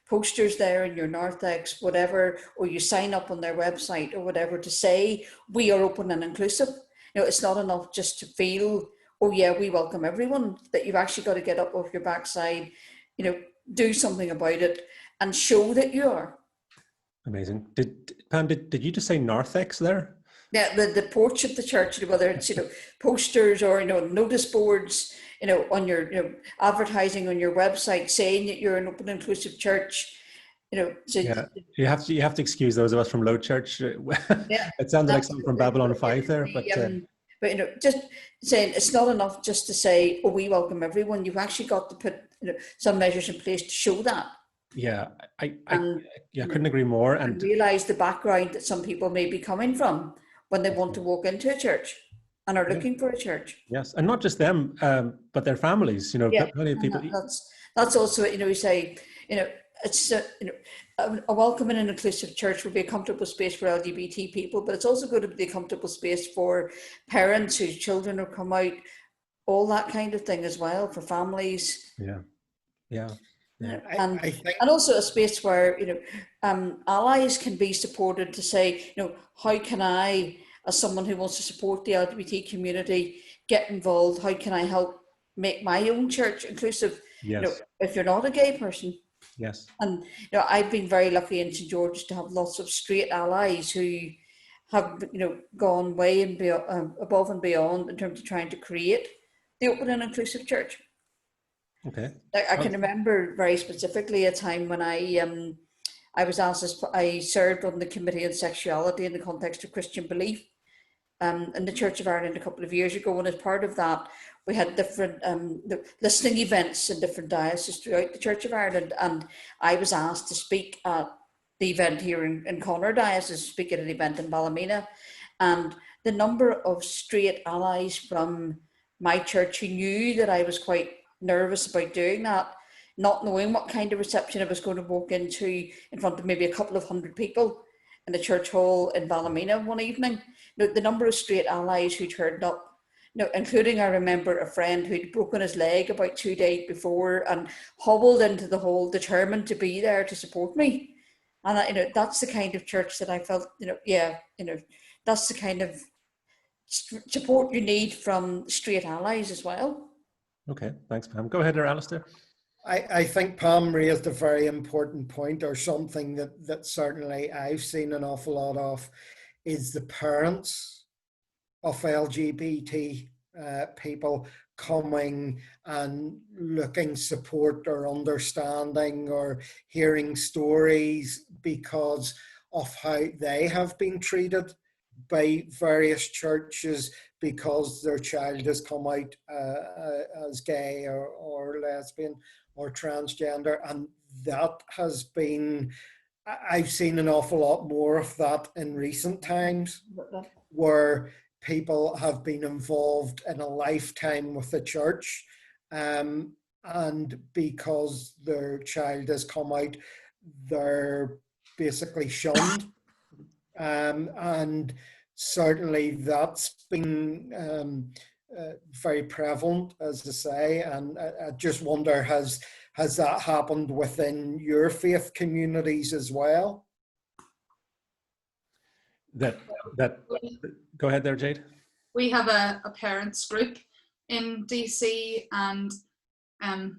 posters there in your narthex, whatever, or you sign up on their website or whatever to say, we are open and inclusive. It's not enough just to feel, oh yeah, we welcome everyone, that you've actually got to get up off your backside, do something about it and show that you are. Amazing. Pam, did you just say narthex there? Yeah, the porch of the church, whether it's posters or notice boards, on your advertising on your website saying that you're an open inclusive church, so yeah, you have to excuse those of us from Low Church. Yeah, it sounded like something from Babylon 5 there, but just saying it's not enough just to say, oh, we welcome everyone. You've actually got to put some measures in place to show that. Yeah, I couldn't agree more. And realise the background that some people may be coming from when they want to walk into a church and are looking for a church. Yes, and not just them, but their families. Plenty of people. That's also, we say, it's a welcoming and inclusive church will be a comfortable space for LGBT people, but it's also going to be a comfortable space for parents whose children have come out, all that kind of thing as well, for families. Yeah. And also a space where allies can be supported to say, how can I, as someone who wants to support the LGBT community, get involved? How can I help make my own church inclusive? Yes. If you're not a gay person. Yes. And I've been very lucky in St. George's to have lots of straight allies who have gone way and above and beyond in terms of trying to create the open and inclusive church. Okay. I can remember very specifically a time when I was asked, I served on the Committee on Sexuality in the context of Christian belief in the Church of Ireland a couple of years ago, and as part of that we had different listening events in different dioceses throughout the Church of Ireland, and I was asked to speak at the event here in Connor Diocese, speak at an event in Ballymena, and the number of straight allies from my church who knew that I was quite nervous about doing that, not knowing what kind of reception I was going to walk into in front of maybe a couple of hundred people in the church hall in Ballymena one evening. The number of straight allies who turned up, including, I remember, a friend who'd broken his leg about 2 days before and hobbled into the hall determined to be there to support me. And that's the kind of church that I felt, that's the kind of support you need from straight allies as well. Okay, thanks, Pam. Go ahead there, Alistair. I think Pam raised a very important point, or something that certainly I've seen an awful lot of, is the parents of LGBT people coming and looking support or understanding or hearing stories because of how they have been treated by various churches because their child has come out as gay or lesbian or transgender. And that has been, I've seen an awful lot more of that in recent times, where people have been involved in a lifetime with the church, and because their child has come out, they're basically shunned. And certainly that's been very prevalent, as I say, and I just wonder, has that happened within your faith communities as well? Go ahead there, Jade. We have a parents group in DC, and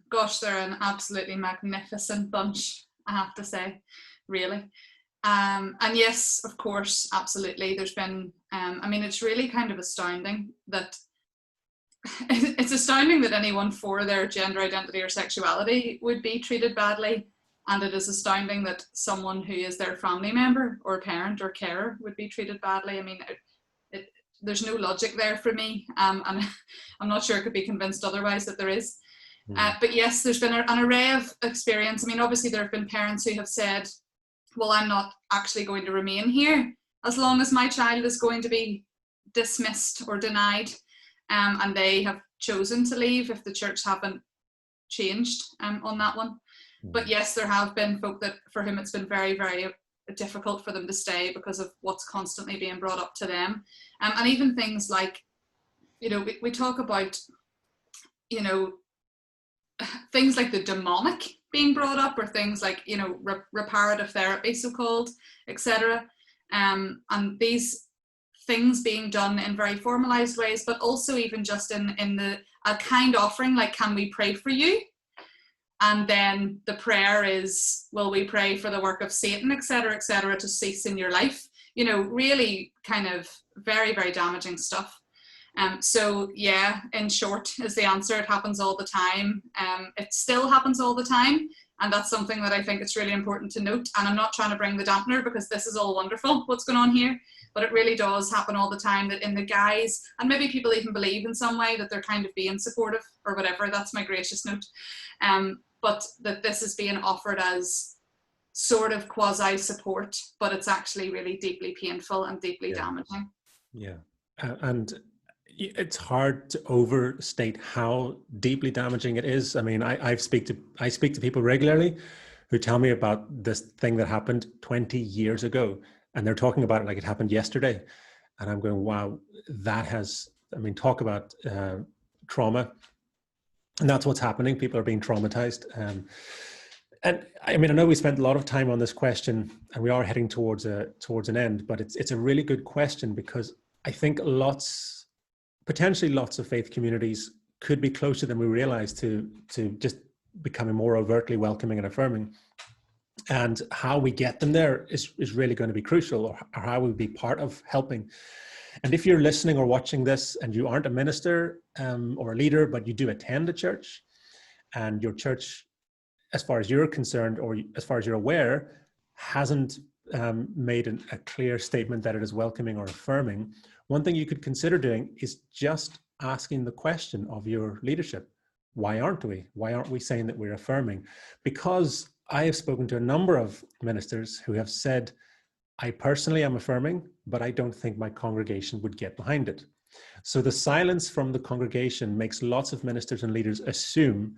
gosh, they're an absolutely magnificent bunch, I have to say, really. And yes, of course, absolutely. There's been, I mean, it's really kind of astounding that it's astounding that anyone for their gender identity or sexuality would be treated badly. And it is astounding that someone who is their family member or parent or carer would be treated badly. I mean, there's no logic there for me. And I'm not sure I could be convinced otherwise that there is. But yes, there's been an array of experience. I mean, obviously there have been parents who have said, well, I'm not actually going to remain here as long as my child is going to be dismissed or denied. And they have chosen to leave if the church haven't changed on that one. But yes, there have been folk that for whom it's been very, very difficult for them to stay because of what's constantly being brought up to them. And even things like, you know, we talk about, you know, things like the demonic being brought up, or things like, you know, reparative therapy, so-called, etc. And these things being done in very formalized ways, but also even just in a kind offering, like, can we pray for you? And then the prayer is, will we pray for the work of Satan, etc., to cease in your life? You know, really kind of very, very damaging stuff. So yeah, in short is the answer. It happens all the time. It still happens all the time. And that's something that I think it's really important to note. And I'm not trying to bring the dampener, because this is all wonderful, what's going on here. But it really does happen all the time, that in the guise, and maybe people even believe in some way that they're kind of being supportive or whatever, that's my gracious note. But that this is being offered as sort of quasi support, but it's actually really deeply painful and deeply damaging. Yeah. And it's hard to overstate how deeply damaging it is. I mean, I speak to people regularly who tell me about this thing that happened 20 years ago, and they're talking about it like it happened yesterday. And I'm going, wow, that has, I mean, talk about trauma. And that's what's happening. People are being traumatized. And I mean, I know we spent a lot of time on this question, and we are heading towards an end, but it's a really good question, because I think potentially lots of faith communities could be closer than we realize to just becoming more overtly welcoming and affirming. And how we get them there is really going to be crucial, or how we'll be part of helping. And if you're listening or watching this and you aren't a minister or a leader, but you do attend a church, and your church, as far as you're concerned, or as far as you're aware, hasn't made a clear statement that it is welcoming or affirming, one thing you could consider doing is just asking the question of your leadership. Why aren't we? Why aren't we saying that we're affirming? Because I have spoken to a number of ministers who have said, I personally am affirming, but I don't think my congregation would get behind it. So the silence from the congregation makes lots of ministers and leaders assume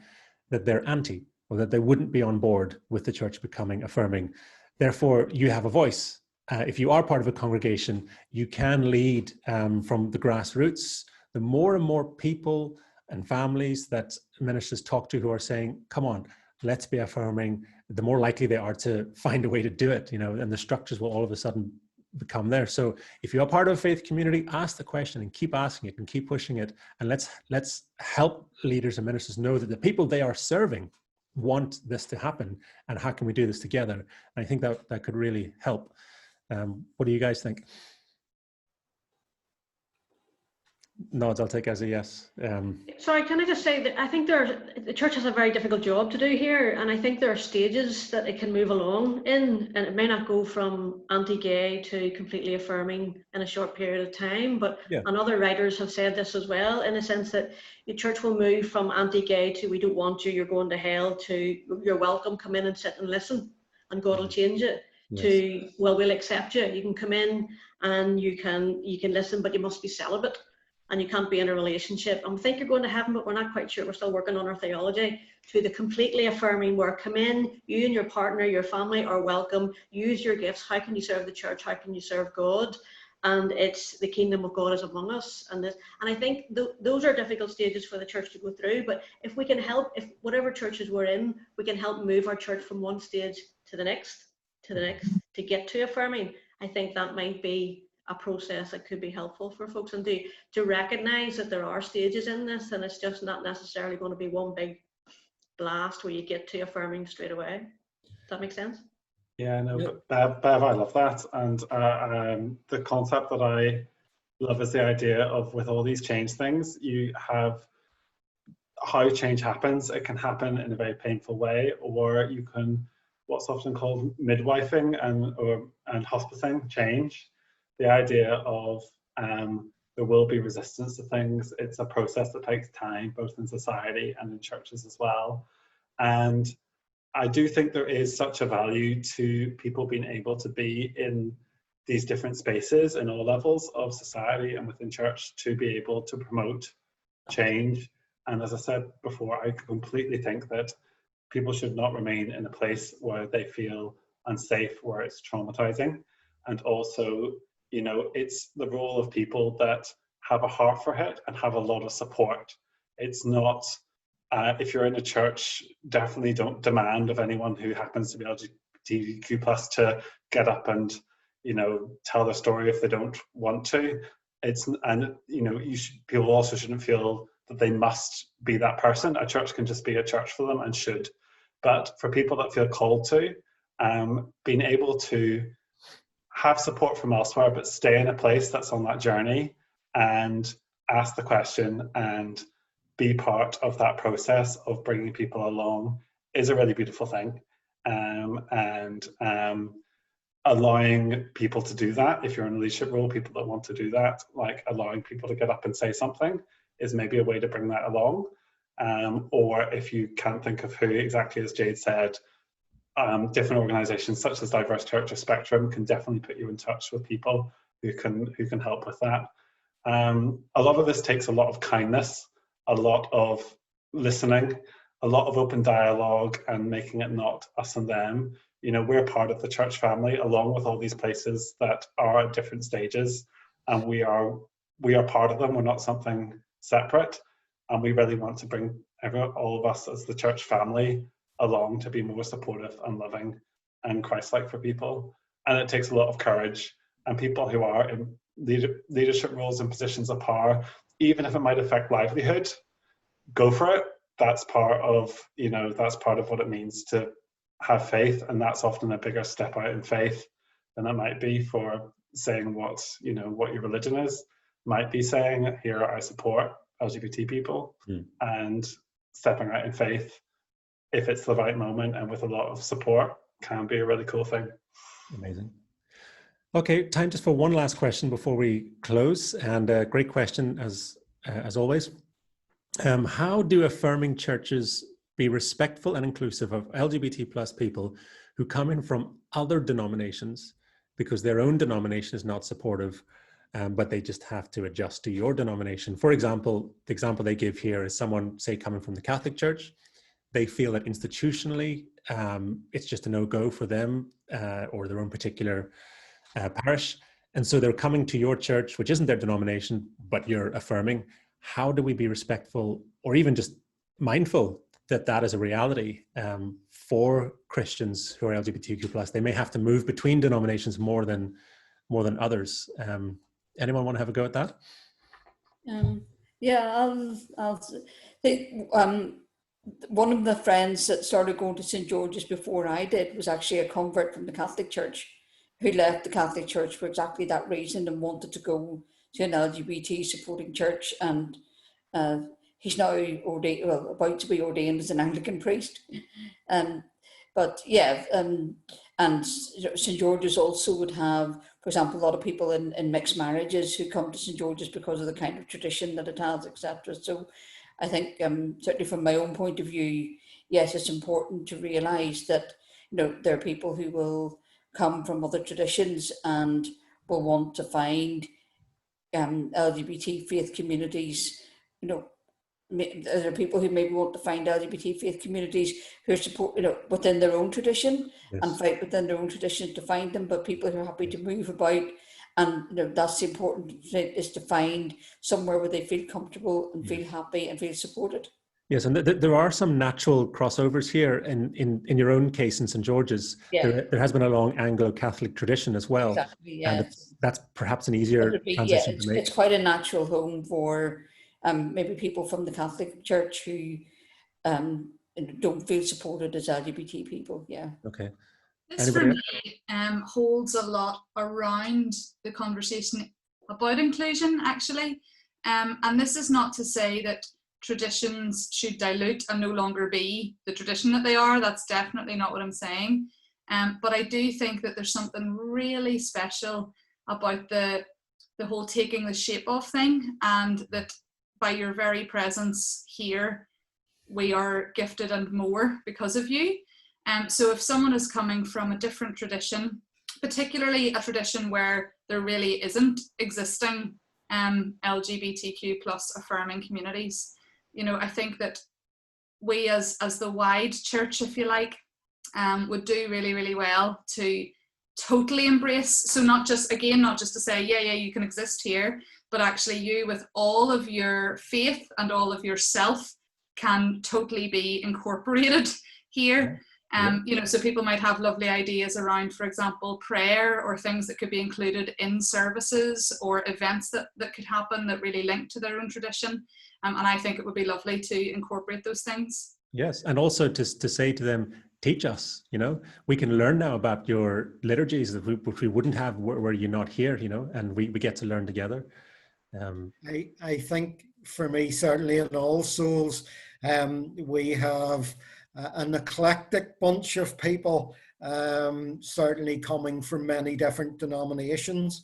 that they're anti, or that they wouldn't be on board with the church becoming affirming. Therefore, you have a voice. If you are part of a congregation, you can lead from the grassroots. The more and more people and families that ministers talk to who are saying, come on, let's be affirming, the more likely they are to find a way to do it, you know, and the structures will all of a sudden become there. So if you're a part of a faith community, ask the question and keep asking it and keep pushing it. And let's help leaders and ministers know that the people they are serving want this to happen, and how can we do this together? And I think that could really help. What do you guys think? Nods I'll take as a yes. Sorry, can I just say that I think the church has a very difficult job to do here, and I think there are stages that it can move along in, and it may not go from anti-gay to completely affirming in a short period of time, but and other writers have said this as well, in a sense that the church will move from anti-gay to we don't want you, you're going to hell, to you're welcome, come in and sit and listen, and God will change it, to well, we'll accept you, you can come in and you can listen, but you must be celibate. And you can't be in a relationship. And we think you're going to heaven, but we're not quite sure. We're still working on our theology. To the completely affirming, where come in, you and your partner, your family are welcome. Use your gifts. How can you serve the church? How can you serve God? And it's the kingdom of God is among us. And I think those are difficult stages for the church to go through. But if we can help, if whatever churches we're in, we can help move our church from one stage to the next, to get to affirming, I think that might be a process that could be helpful for folks, and to recognize that there are stages in this, and it's just not necessarily going to be one big blast where you get to affirming straight away. Does that make sense? Yeah, no, Yeah. but Bev, I love that. And the concept that I love is the idea of, with all these change things, you have how change happens. It can happen in a very painful way, or you can, what's often called midwifing and hospicing change. The idea of there will be resistance to things. It's a process that takes time, both in society and in churches as well. And I do think there is such a value to people being able to be in these different spaces in all levels of society and within church to be able to promote change. And as I said before, I completely think that people should not remain in a place where they feel unsafe, where it's traumatizing. And also, you know, it's the role of people that have a heart for it and have a lot of support. It's not, if you're in a church, definitely don't demand of anyone who happens to be LGBTQ plus to get up and, you know, tell their story if they don't want to. And you know, people also shouldn't feel that they must be that person. A church can just be a church for them and should. But for people that feel called to, being able to have support from elsewhere, but stay in a place that's on that journey and ask the question and be part of that process of bringing people along is a really beautiful thing. Allowing people to do that, if you're in a leadership role, people that want to do that, like allowing people to get up and say something is maybe a way to bring that along. Or if you can't think of who exactly, as Jade said, different organisations such as Diverse Church or Spectrum can definitely put you in touch with people who can help with that. A lot of this takes a lot of kindness, a lot of listening, a lot of open dialogue, and making it not us and them. You know, we're part of the church family, along with all these places that are at different stages, and we are part of them. We're not something separate, and we really want to bring all of us as the church family along to be more supportive and loving and Christ-like for people. And it takes a lot of courage, and people who are in leadership roles and positions of power, even if it might affect livelihood, go for it. That's part of, you know, that's part of what it means to have faith, and that's often a bigger step out in faith than it might be for saying what your religion is. Might be saying, here, I support LGBT people, and stepping out in faith, if it's the right moment and with a lot of support, can be a really cool thing. Amazing. Okay, time just for one last question before we close, and a great question as always. How do affirming churches be respectful and inclusive of LGBT plus people who come in from other denominations because their own denomination is not supportive, but they just have to adjust to your denomination? For example, the example they give here is someone, say, coming from the Catholic Church. They feel that institutionally it's just a no-go for them or their own particular parish. And so they're coming to your church, which isn't their denomination, but you're affirming. How do we be respectful or even just mindful that that is a reality for Christians who are LGBTQ plus? They may have to move between denominations more than others. Anyone want to have a go at that? Yeah, I'll say, one of the friends that started going to St. George's before I did was actually a convert from the Catholic Church who left the Catholic Church for exactly that reason and wanted to go to an LGBT supporting church. And he's now about to be ordained as an Anglican priest. But yeah, and St. George's also would have, for example, a lot of people in mixed marriages who come to St. George's because of the kind of tradition that it has, etc. So I think certainly from my own point of view, yes, it's important to realise that, you know, there are people who will come from other traditions and will want to find LGBT faith communities, you know, there are people who maybe want to find LGBT faith communities who are support, you know, within their own tradition, yes, and fight within their own tradition to find them, but people who are happy to move about. And you know, that's the important thing, is to find somewhere where they feel comfortable and feel happy and feel supported. Yes, and there are some natural crossovers here. In your own case in St. George's, yeah, there has been a long Anglo-Catholic tradition as well. Exactly, yes. And that's perhaps an easier transition to make. It's quite a natural home for maybe people from the Catholic Church who don't feel supported as LGBT people, yeah. Okay. This for Anybody me holds a lot around the conversation about inclusion, actually. And this is not to say that traditions should dilute and no longer be the tradition that they are. That's definitely not what I'm saying. But I do think that there's something really special about the whole taking the shape off thing, and that by your very presence here, we are gifted and more because of you. So if someone is coming from a different tradition, particularly a tradition where there really isn't existing LGBTQ plus affirming communities, you know, I think that we as the wide church, if you like, would do really, really well to totally embrace. So not just to say, yeah, you can exist here, but actually you with all of your faith and all of yourself can totally be incorporated here. You know, so people might have lovely ideas around, for example, prayer or things that could be included in services or events that could happen that really link to their own tradition. And I think it would be lovely to incorporate those things. Yes, and also to say to them, teach us, you know, we can learn now about your liturgies that which we wouldn't have were you not here, you know, and we get to learn together. I think for me, certainly in All Souls, we have an eclectic bunch of people, certainly coming from many different denominations.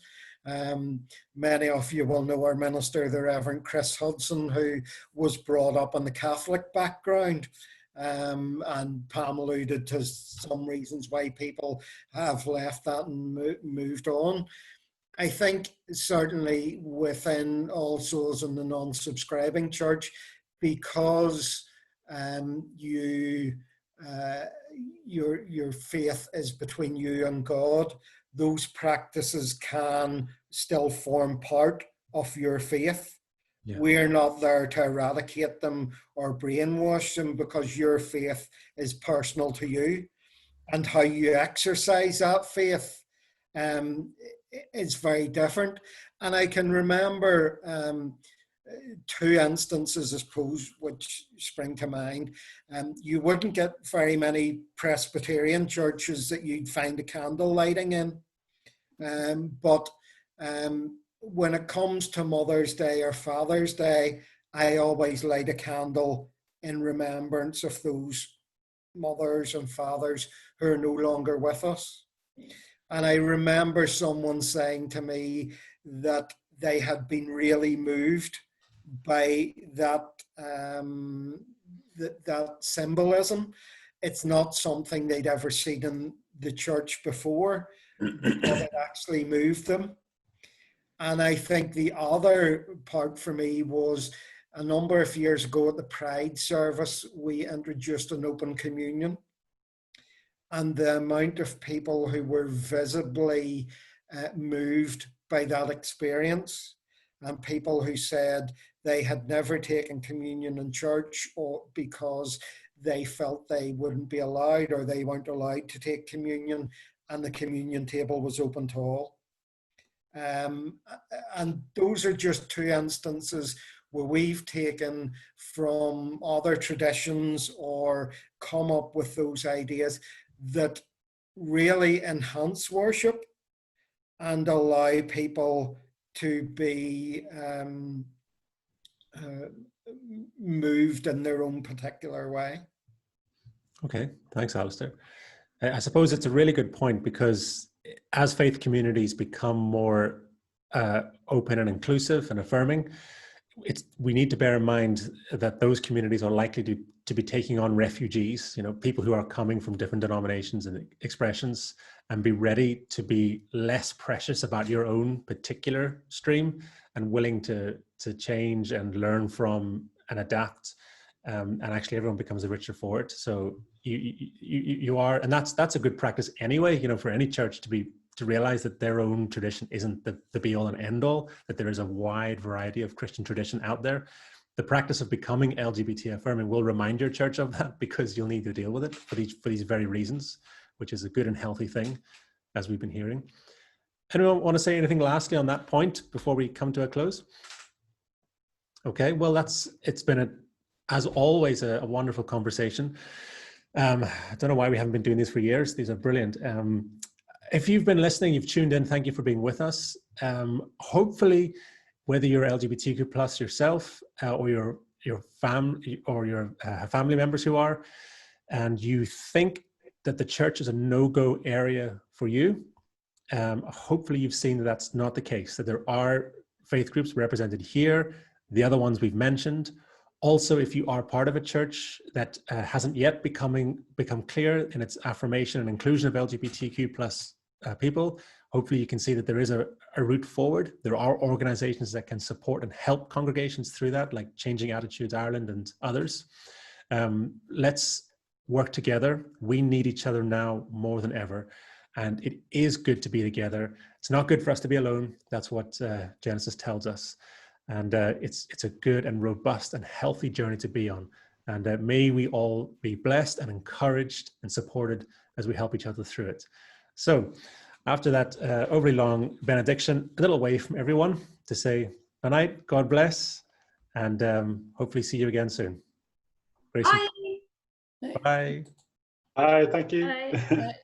Many of you will know our minister, the Reverend Chris Hudson, who was brought up in the Catholic background. And Pam alluded to some reasons why people have left that and moved on. I think certainly within All Souls and the non-subscribing church, because your faith is between you and God, those practices can still form part of your faith. Yeah. We're not there to eradicate them or brainwash them, because your faith is personal to you, and how you exercise that faith is very different. And I can remember two instances, I suppose, which spring to mind. You wouldn't get very many Presbyterian churches that you'd find a candle lighting in. But when it comes to Mother's Day or Father's Day, I always light a candle in remembrance of those mothers and fathers who are no longer with us. And I remember someone saying to me that they had been really moved by that symbolism. It's not something they'd ever seen in the church before, but it actually moved them. And I think the other part for me was a number of years ago at the Pride service, we introduced an open communion. And the amount of people who were visibly moved by that experience, and people who said they had never taken communion in church or because they felt they wouldn't be allowed, or they weren't allowed to take communion, and the communion table was open to all. And those are just two instances where we've taken from other traditions or come up with those ideas that really enhance worship and allow people to be moved in their own particular way. Okay, thanks, Alistair. I suppose it's a really good point, because as faith communities become more open and inclusive and affirming, we need to bear in mind that those communities are likely to be taking on refugees, you know, people who are coming from different denominations and expressions, and be ready to be less precious about your own particular stream and willing to change and learn from and adapt. And actually everyone becomes richer for it. So you are, and that's a good practice anyway, you know, for any church to realize that their own tradition isn't the be all and end all, that there is a wide variety of Christian tradition out there. The practice of becoming LGBT affirming will remind your church of that, because you'll need to deal with it for these very reasons, which is a good and healthy thing, as we've been hearing. Anyone want to say anything lastly on that point before we come to a close? Okay, well, it's been as always a wonderful conversation. I don't know why we haven't been doing these for years. These are brilliant. If you've been listening, you've tuned in, thank you for being with us. Hopefully, whether you're LGBTQ plus yourself or your family or your family members who are, and you think that the church is a no-go area for you, hopefully you've seen that that's not the case, that there are faith groups represented here, the other ones we've mentioned. Also, if you are part of a church that hasn't yet become clear in its affirmation and inclusion of LGBTQ plus people, hopefully you can see that there is a route forward. There are organizations that can support and help congregations through that, like Changing Attitudes Ireland and others. Let's work together. We need each other now more than ever. And it is good to be together. It's not good for us to be alone. That's what Genesis tells us. And it's a good and robust and healthy journey to be on. And may we all be blessed and encouraged and supported as we help each other through it. So after that overly long benediction, a little wave from everyone to say good night, God bless, and hopefully see you again soon. Grace. Bye. Bye. Bye, thank you. Bye.